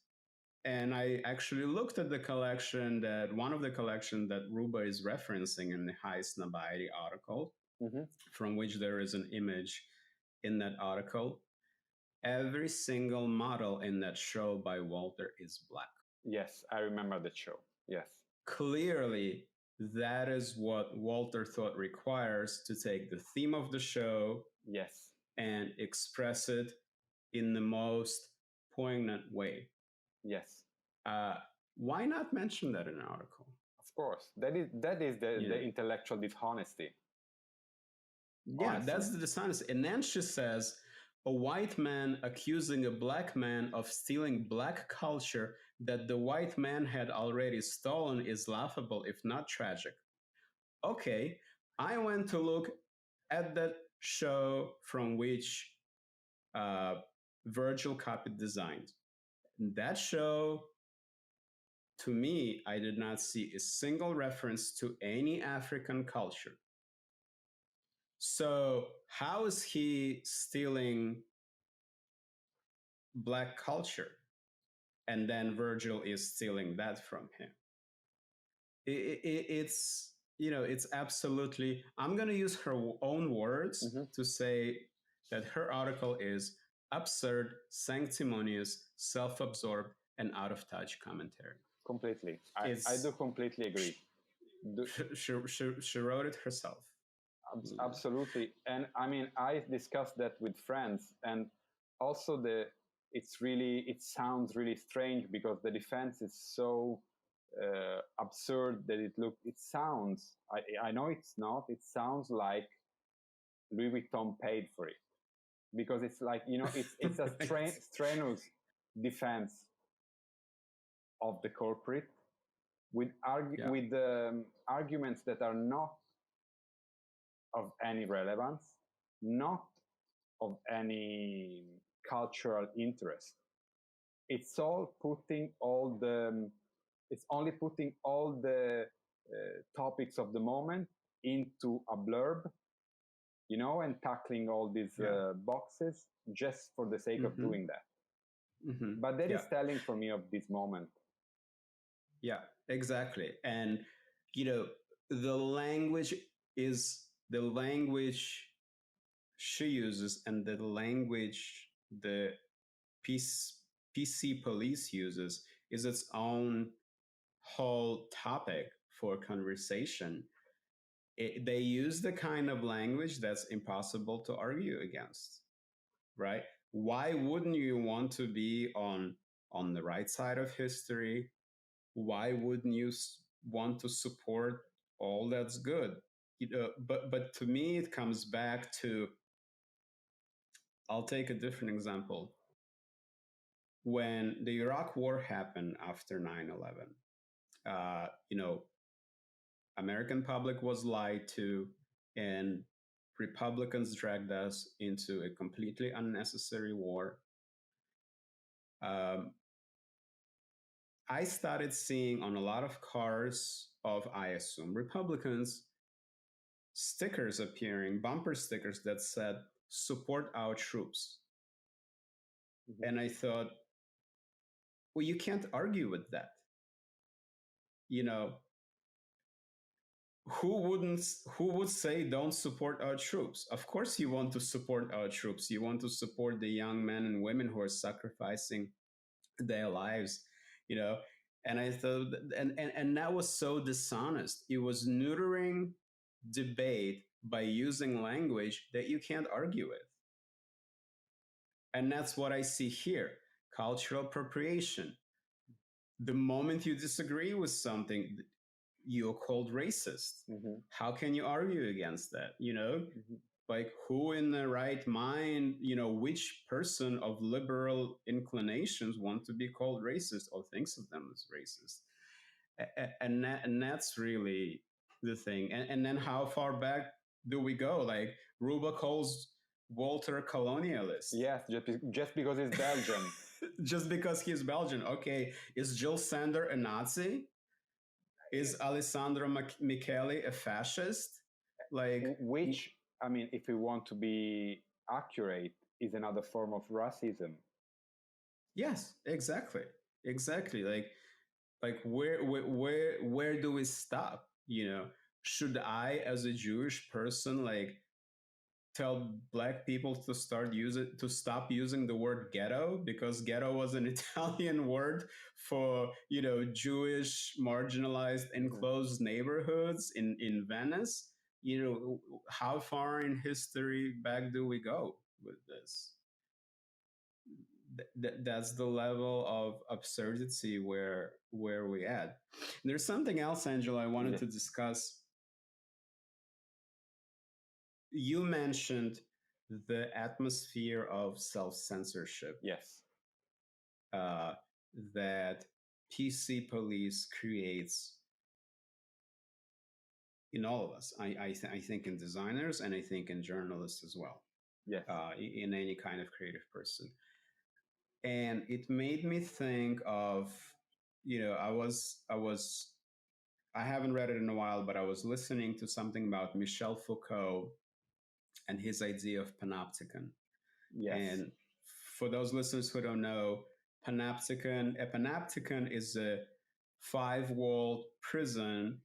and I actually looked at the collection, that one of the collection that Ruba is referencing in the High Snobiety article, Mm-hmm. from which there is an image in that article. Every single model in that show by Walter is black. Yes, I remember the show. Yes. Clearly, that is what Walter thought requires to take the theme of the show, yes, and express it in the most poignant way. Yes. Why not mention that in an article? Of course. That is the intellectual dishonesty. Yeah, honestly. That's the dishonesty. And then she says, a white man accusing a black man of stealing black culture that the white man had already stolen is laughable, if not tragic. Okay, I went to look at that show from which Virgil copied designs. That show, to me, I did not see a single reference to any African culture. So how is he stealing black culture? And then Virgil is stealing that from him. It's, it's absolutely, I'm going to use her own words to say that her article is absurd, sanctimonious, self-absorbed, and out of touch commentary. Completely. I do completely agree. She wrote it herself. Absolutely. And I mean, I discussed that with friends, and also it sounds really strange because the defense is so absurd that it sounds, I know it's not, it sounds like Louis Vuitton paid for it, because it's like, it's a strenuous defense of the corporate with arguments that are not of any relevance, not of any cultural interest. It's only putting all the topics of the moment into a blurb, and tackling all these boxes just for the sake of doing that. But that is telling for me of this moment. Yeah, exactly. And, the language she uses, and the language the PC police uses is its own whole topic for conversation. They use the kind of language that's impossible to argue against, right? Why wouldn't you want to be on the right side of history? Why wouldn't you want to support all that's good? But to me, it comes back to, I'll take a different example. When the Iraq War happened after 9/11, American public was lied to, and Republicans dragged us into a completely unnecessary war. I started seeing on a lot of cars of, I assume, Republicans, stickers appearing, bumper stickers that said, support our troops. And I thought, well, you can't argue with that. Who would say don't support our troops? Of course you want to support our troops. You want to support the young men and women who are sacrificing their lives, and I thought, and that was so dishonest. It was neutering debate by using language that you can't argue with. And that's what I see here. Cultural appropriation. The moment you disagree with something, you're called racist. How can you argue against that? like who in the right mind, which person of liberal inclinations want to be called racist or thinks of them as racist? And that's really the thing. And then how far back do we go? Like Ruba calls Walter colonialist. Yes, just because he's Belgian. Just because he's Belgian. Okay, is Jill Sander a Nazi? Is Alessandro Michele a fascist? Like, which, I mean, if we want to be accurate, is another form of racism. Yes, exactly. Like where do we stop? Should I, as a Jewish person, like tell black people to stop using the word ghetto, because ghetto was an Italian word for Jewish marginalized enclosed neighborhoods in Venice? How far in history back do we go with this? That's the level of absurdity where we at. There's something else, Angelo, I wanted to discuss. You mentioned the atmosphere of self-censorship. Yes. That PC police creates in all of us. I think in designers, and I think in journalists as well. Yes. In any kind of creative person. And it made me think of, I haven't read it in a while, but I was listening to something about Michel Foucault and his idea of panopticon. Yes. And for those listeners who don't know, a panopticon is a 5-walled prison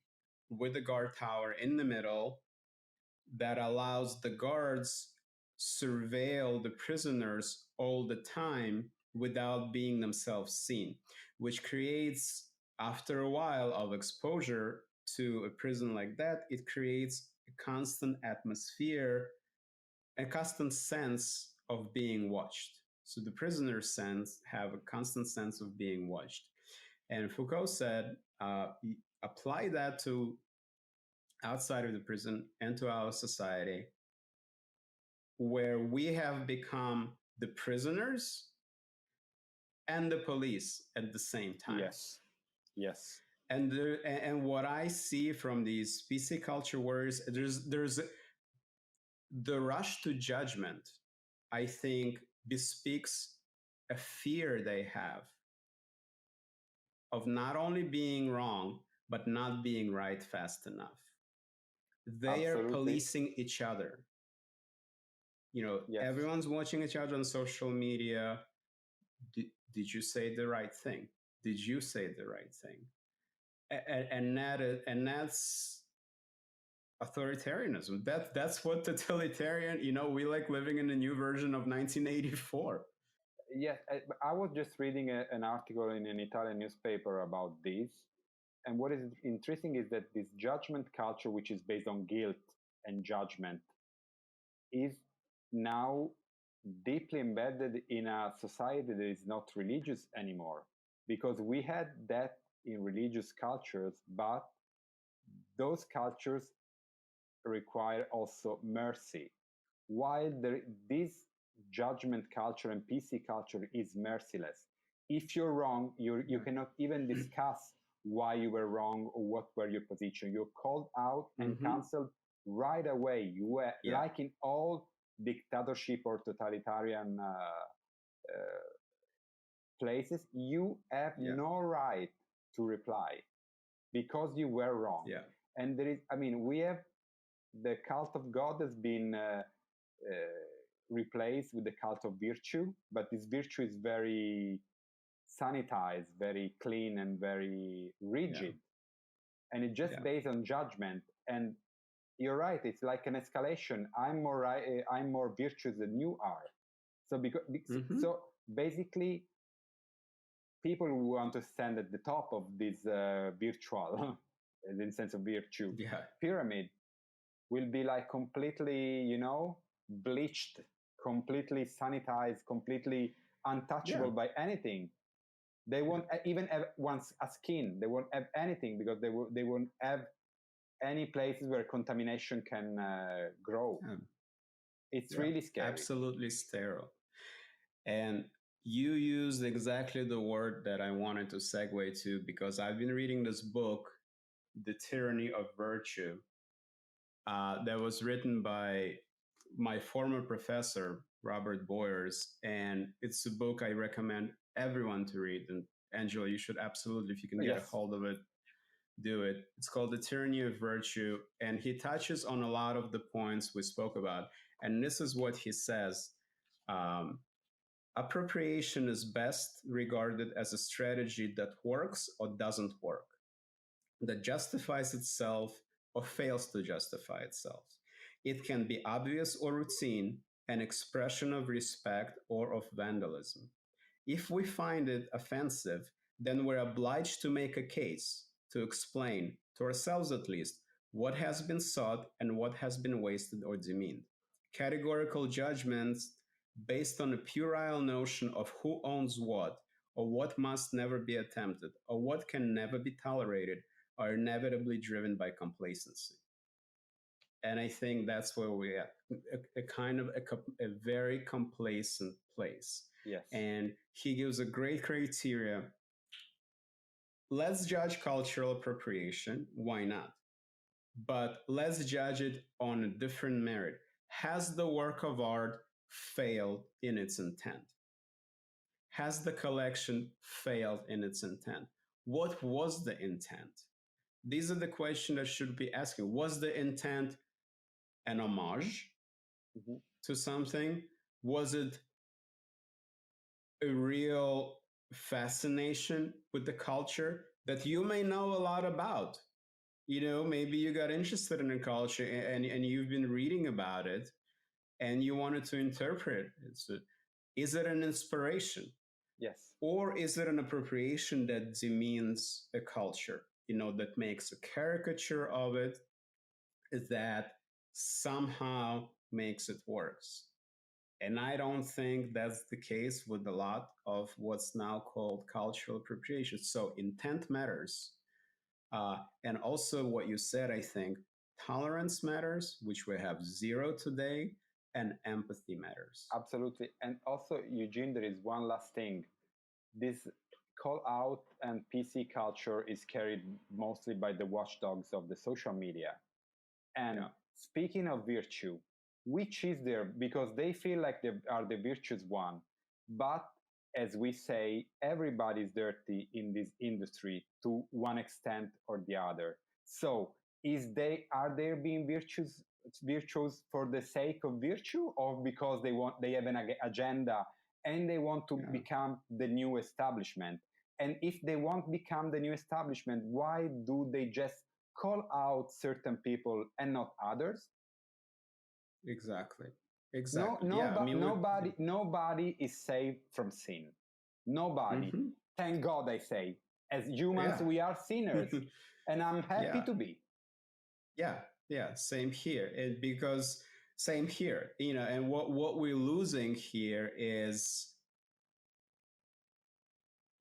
with a guard tower in the middle that allows the guards surveil the prisoners all the time without being themselves seen, which creates, after a while of exposure to a prison like that, it creates a constant atmosphere, a constant sense of being watched. So the prisoners have a constant sense of being watched. And Foucault said, apply that to outside of the prison and to our society, where we have become the prisoners and the police at the same time. Yes. And what I see from these PC culture warriors, there's the rush to judgment, I think, bespeaks a fear they have of not only being wrong, but not being right fast enough. They are policing each other. Everyone's watching each other on social media. Did you say the right thing? Did you say the right thing? And that's authoritarianism. That's what totalitarian. We like living in a new version of 1984. Yes, I was just reading an article in an Italian newspaper about this. And what is interesting is that this judgment culture, which is based on guilt and judgment, is now deeply embedded in a society that is not religious anymore. Because we had that in religious cultures, but those cultures require also mercy. While this judgment culture and PC culture is merciless. If you're wrong, you cannot even discuss why you were wrong or what were your position. You're called out and cancelled right away. You were like in all dictatorship or totalitarian places, you have no right to reply because you were wrong. And there is, we have the cult of God has been replaced with the cult of virtue, but this virtue is very sanitized, very clean, and very rigid. And it's just based on judgment. And you're right, it's like an escalation. I'm more virtuous than you are. So so basically, people who want to stand at the top of this virtual, in the sense of virtue, pyramid, will be like completely, bleached, completely sanitized, completely untouchable by anything. They won't even have once a skin. They won't have anything because they won't have any places where contamination can grow. It's Yeah, really scary. absolutely sterile. And you used exactly the word that I wanted to segue to, because I've been reading this book, The Tyranny of Virtue, that was written by my former professor, Robert Boyers. And it's a book I recommend everyone to read. And Angela, you should absolutely, if you can get a Yes. hold of it, do it. It's called The Tyranny of Virtue. And he touches on a lot of the points we spoke about. And this is what he says. Um, Appropriation is best regarded as a strategy that works or doesn't work, that justifies itself or fails to justify itself. It can be obvious or routine, an expression of respect or of vandalism. If we find it offensive, then we're obliged to make a case, to explain, to ourselves at least, what has been sought and what has been wasted or demeaned. Categorical judgments based on a puerile notion of who owns what, or what must never be attempted, or what can never be tolerated, are inevitably driven by complacency. And I think that's where we're at, a kind of a very complacent place. Yes. And he gives a great criteria. Let's judge cultural appropriation. Why not? But let's judge it on a different merit. Has the work of art failed in its intent? Has the collection failed in its intent? What was the intent? These are the questions that should be asking. Was the intent an homage Mm-hmm. to something? Was it a real fascination with the culture that you may know a lot about? You know, maybe you got interested in a culture and you've been reading about it and you wanted to interpret it. So, is it an inspiration? Yes. Or is it an appropriation that demeans a culture, you know, that makes a caricature of it, that somehow makes it worse? And I don't think that's the case with a lot of what's now called cultural appropriation. So intent matters. And also, what you said, I think tolerance matters, which we have zero today, and empathy matters. Absolutely. And also, Eugene, there is one last thing. This call out and PC culture is carried mostly by the watchdogs of the social media. And Yeah. speaking of virtue, which is there? Because they feel like they are the virtuous one. But as we say, everybody's dirty in this industry to one extent or the other. So are they being virtuous for the sake of virtue, or because they have an agenda and they want to become the new establishment? And if they won't become the new establishment, why do they just call out certain people and not others? Exactly. Exactly. Nobody is saved from sin. Nobody. Mm-hmm. Thank God, I say. As humans, we are sinners, and I'm happy to be. Yeah. Same here. Because same here. You know, and what we're losing here is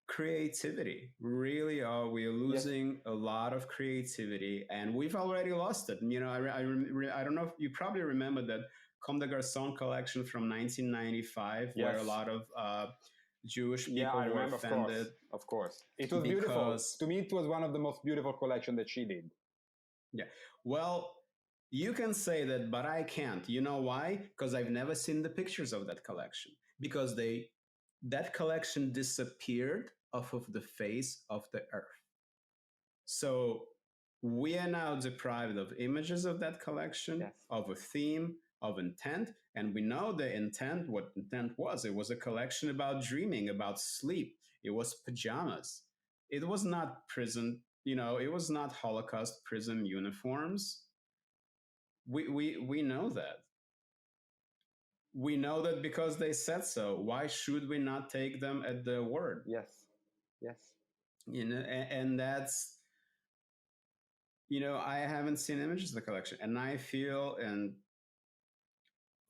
creativity. Really, we're losing a lot of creativity, and we've already lost it. You know, I don't know if you probably remember that Comme des Garçons collection from 1995, where a lot of Jewish people were offended. Of course. It was beautiful. To me, it was one of the most beautiful collections that she did. Yeah. Well, you can say that, but I can't. You know why? Because I've never seen the pictures of that collection. Because that collection disappeared off of the face of the earth. So we are now deprived of images of that collection, of a theme, of intent. And we know the intent, what intent was. It was a collection about dreaming, about sleep. It was pajamas. It was not prison, you know, it was not Holocaust prison uniforms. We know that. We know that because they said so. Why should we not take them at their word? Yes. You know, and that's, you know, I haven't seen images of the collection, and I feel, and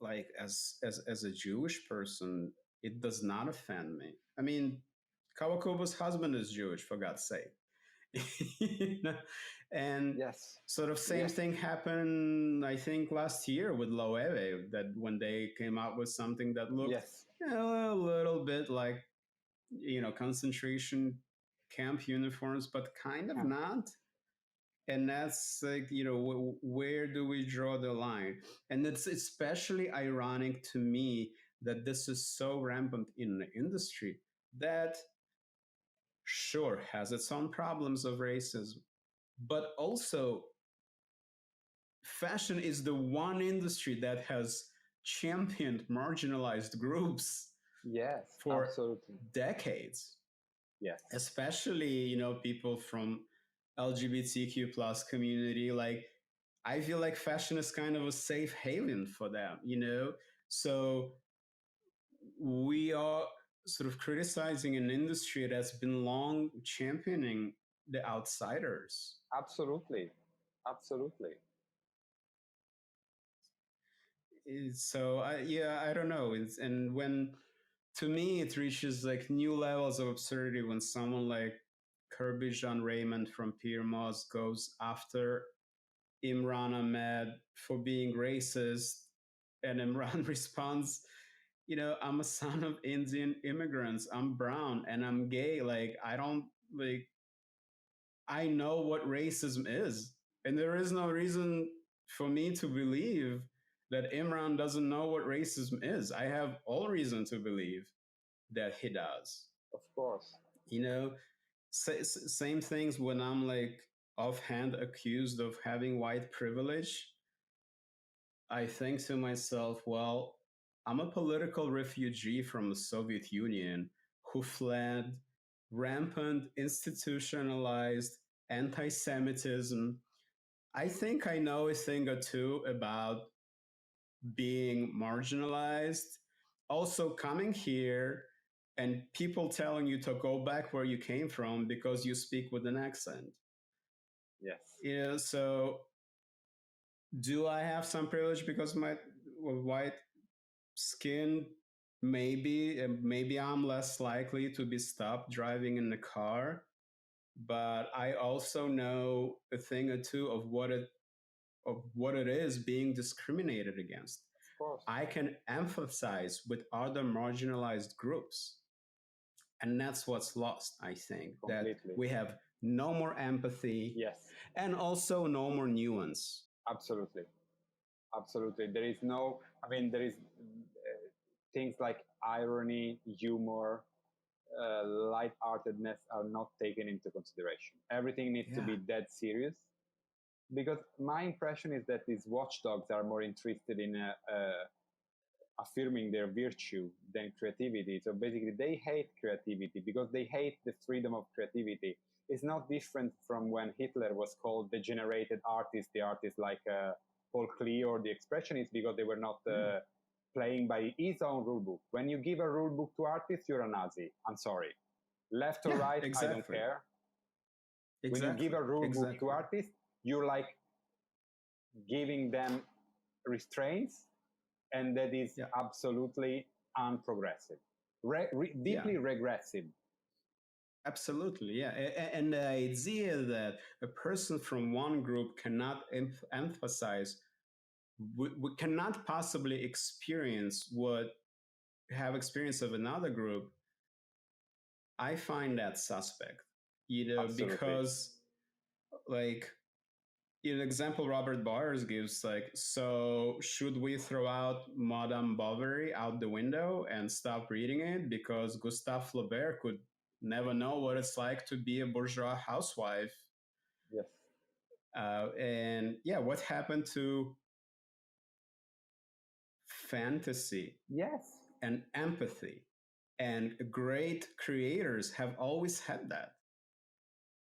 like as a Jewish person, it does not offend me. I mean, Kawakubo's husband is Jewish, for God's sake, You know? And Yes. sort of same Yes. thing happened, I think, last year with Loewe, that when they came out with something that looked Yes. a little bit like, concentration camp uniforms, but kind of Yeah. not. And that's like, where do we draw the line? And it's especially ironic to me that this is so rampant in the industry that sure has its own problems of racism, but also fashion is the one industry that has championed marginalized groups Yes. for Absolutely. decades, Yes. especially, people from LGBTQ plus community. Like, I feel like fashion is kind of a safe haven for them, So we are sort of criticizing an industry that's been long championing the outsiders. Absolutely. Absolutely. So I don't know. And when, to me, it reaches like new levels of absurdity when someone like Kirby Jean Raymond from Pierre Moss goes after Imran Ahmed for being racist, and Imran responds, I'm a son of Indian immigrants, I'm brown, and I'm gay. Like, I don't like, I know what racism is, and there is no reason for me to believe that Imran doesn't know what racism is. I have all reason to believe that he does. Of course. You know, same things when I'm like offhand accused of having white privilege. I think to myself, well, I'm a political refugee from the Soviet Union who fled rampant institutionalized anti Semitism. I think I know a thing or two about being marginalized. Also, coming here and people telling you to go back where you came from because you speak with an accent. Yes. So do I have some privilege because my white skin? Maybe I'm less likely to be stopped driving in the car, but I also know a thing or two of what it is being discriminated against. Of course. I can empathize with other marginalized groups. And that's what's lost, I think, that Completely. we have no more empathy Yes. and also no more nuance. Absolutely. Absolutely. There is no, I mean, there is things like irony, humor, light-heartedness are not taken into consideration. Everything needs to Yeah. be dead serious, because my impression is that these watchdogs are more interested in affirming their virtue than creativity. So basically, they hate creativity because they hate the freedom of creativity. It's not different from when Hitler was called degenerated artist, the artist like Paul Klee or the Expressionists, because they were not playing by his own rule book. When you give a rule book to artists, you're a Nazi. I'm sorry. Left or Yeah, right, I don't exactly. care. When you give Exactly. a rule book to Exactly. artists, you're like giving them restraints, and that is Yeah. absolutely unprogressive, Yeah. deeply regressive. Absolutely. Yeah. And the idea that a person from one group cannot emphasize, we cannot possibly experience what have experience of another group, I find that suspect, Absolutely. because like, an example Robert Byers gives, like, so should we throw out Madame Bovary out the window and stop reading it because Gustave Flaubert could never know what it's like to be a bourgeois housewife? Yes. And yeah, what happened to fantasy Yes. and empathy? And great creators have always had that,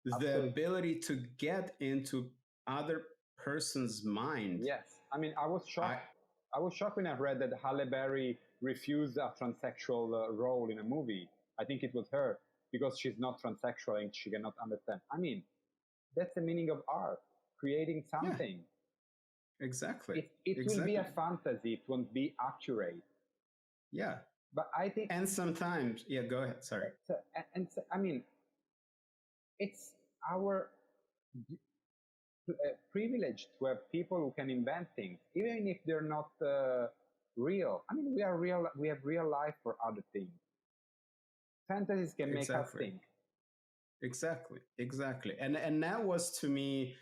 the Absolutely. ability to get into other person's mind. Yes. I mean, I was I shocked. I was shocked when I read that Halle Berry refused a transsexual role in a movie. I think it was her, because she's not transsexual and she cannot understand. I mean, that's the meaning of art, creating Yeah, something. exactly. It will be a Exactly. fantasy, it won't be accurate. Yeah. But I think, And sometimes, yeah, go ahead. Sorry. I mean, it's our privilege to have people who can invent things, even if they're not real. I mean, we are real. We have real life for other things. Fantasies can make us think. Exactly. And that was, to me,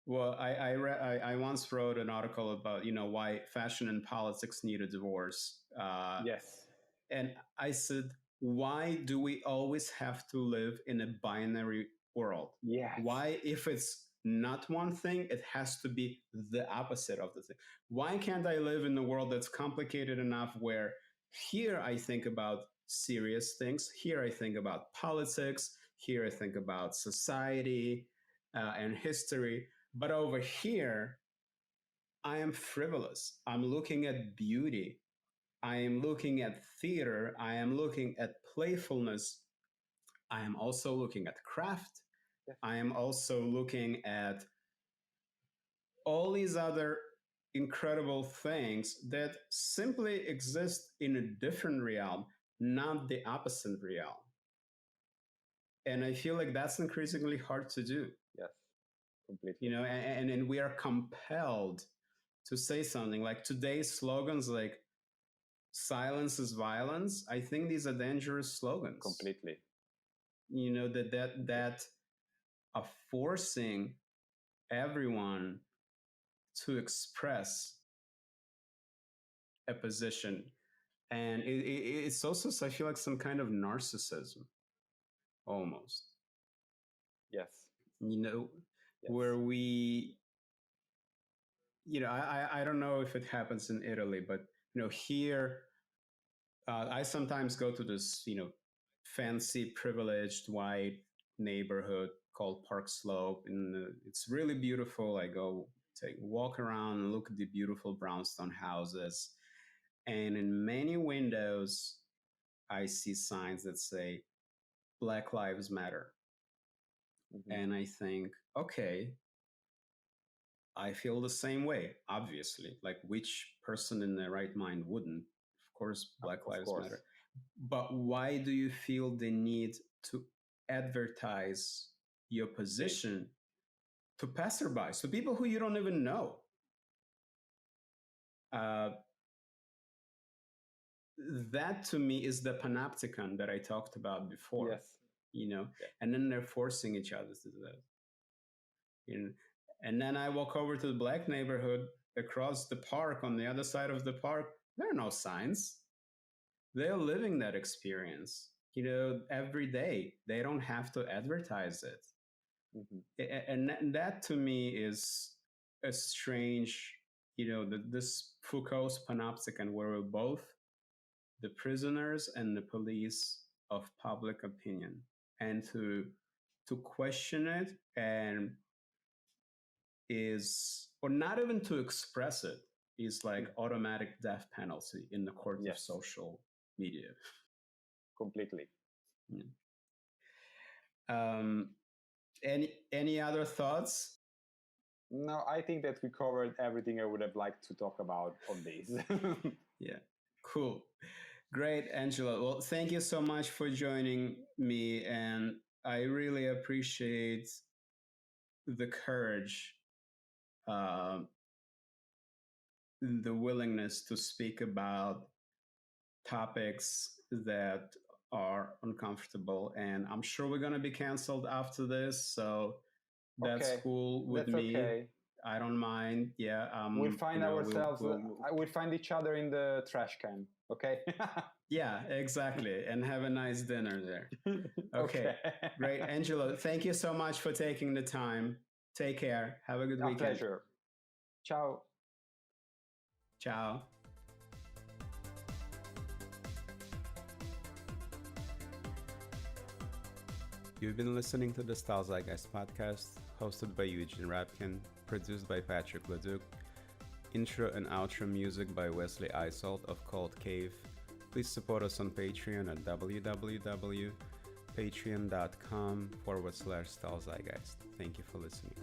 well, I once wrote an article about, why fashion and politics need a divorce. Yes. And I said, why do we always have to live in a binary world? Yes. Why, if it's not one thing, it has to be the opposite of the thing? Why can't I live in a world that's complicated enough where here I think about serious things, here I think about politics, here I think about society and history, but over here I am frivolous. I'm looking at beauty. I am looking at theater. I am looking at playfulness. I am also looking at craft. Yes. I am also looking at all these other incredible things that simply exist in a different realm, not the opposite realm. And I feel like that's increasingly hard to do. Yes, completely. And we are compelled to say something. Like today's slogans, like silence is violence. I think these are dangerous slogans. Completely. That are forcing everyone to express a position. And it's also, I feel like, some kind of narcissism, almost. Yes. Yes. Where we, I don't know if it happens in Italy, but, here, I sometimes go to this, fancy, privileged, white neighborhood called Park Slope, and it's really beautiful. I go walk around and look at the beautiful brownstone houses, and in many windows I see signs that say Black Lives Matter. Mm-hmm. And I think, okay, I feel the same way, obviously. Like, which person in their right mind wouldn't? Of course, Black Lives Matter. But why do you feel the need to advertise your position to passerbys, so people who you don't even know? That to me is the panopticon that I talked about before. Yes. And then they're forcing each other to do that. And then I walk over to the black neighborhood across the park. On the other side of the park, there are no signs. They're living that experience, every day. They don't have to advertise it. Mm-hmm. And that to me is a strange, this Foucault's panopticon, where we're both the prisoners and the police of public opinion, and to question it and or not even to express it is like automatic death penalty in the court of social media. Completely. Any other thoughts? No, I think that we covered everything I would have liked to talk about on this. Yeah, cool. Great, Angelo. Well, thank you so much for joining me, and I really appreciate the courage, the willingness to speak about topics that are uncomfortable. And I'm sure we're going to be canceled after this, so that's cool with me. Okay. I don't mind. Yeah. We'll find ourselves, we'll find each other in the trash can. Okay. Yeah, exactly. And have a nice dinner there. Okay. Great. Angelo, thank you so much for taking the time. Take care. Have a good weekend. Pleasure. Ciao. Ciao. You've been listening to the StyleZeitgeist podcast, hosted by Eugene Rabkin, produced by Patrick Leduc. Intro and outro music by Wesley Isolt of Cold Cave. Please support us on Patreon at www.patreon.com/StyleZeitgeist. Thank you for listening.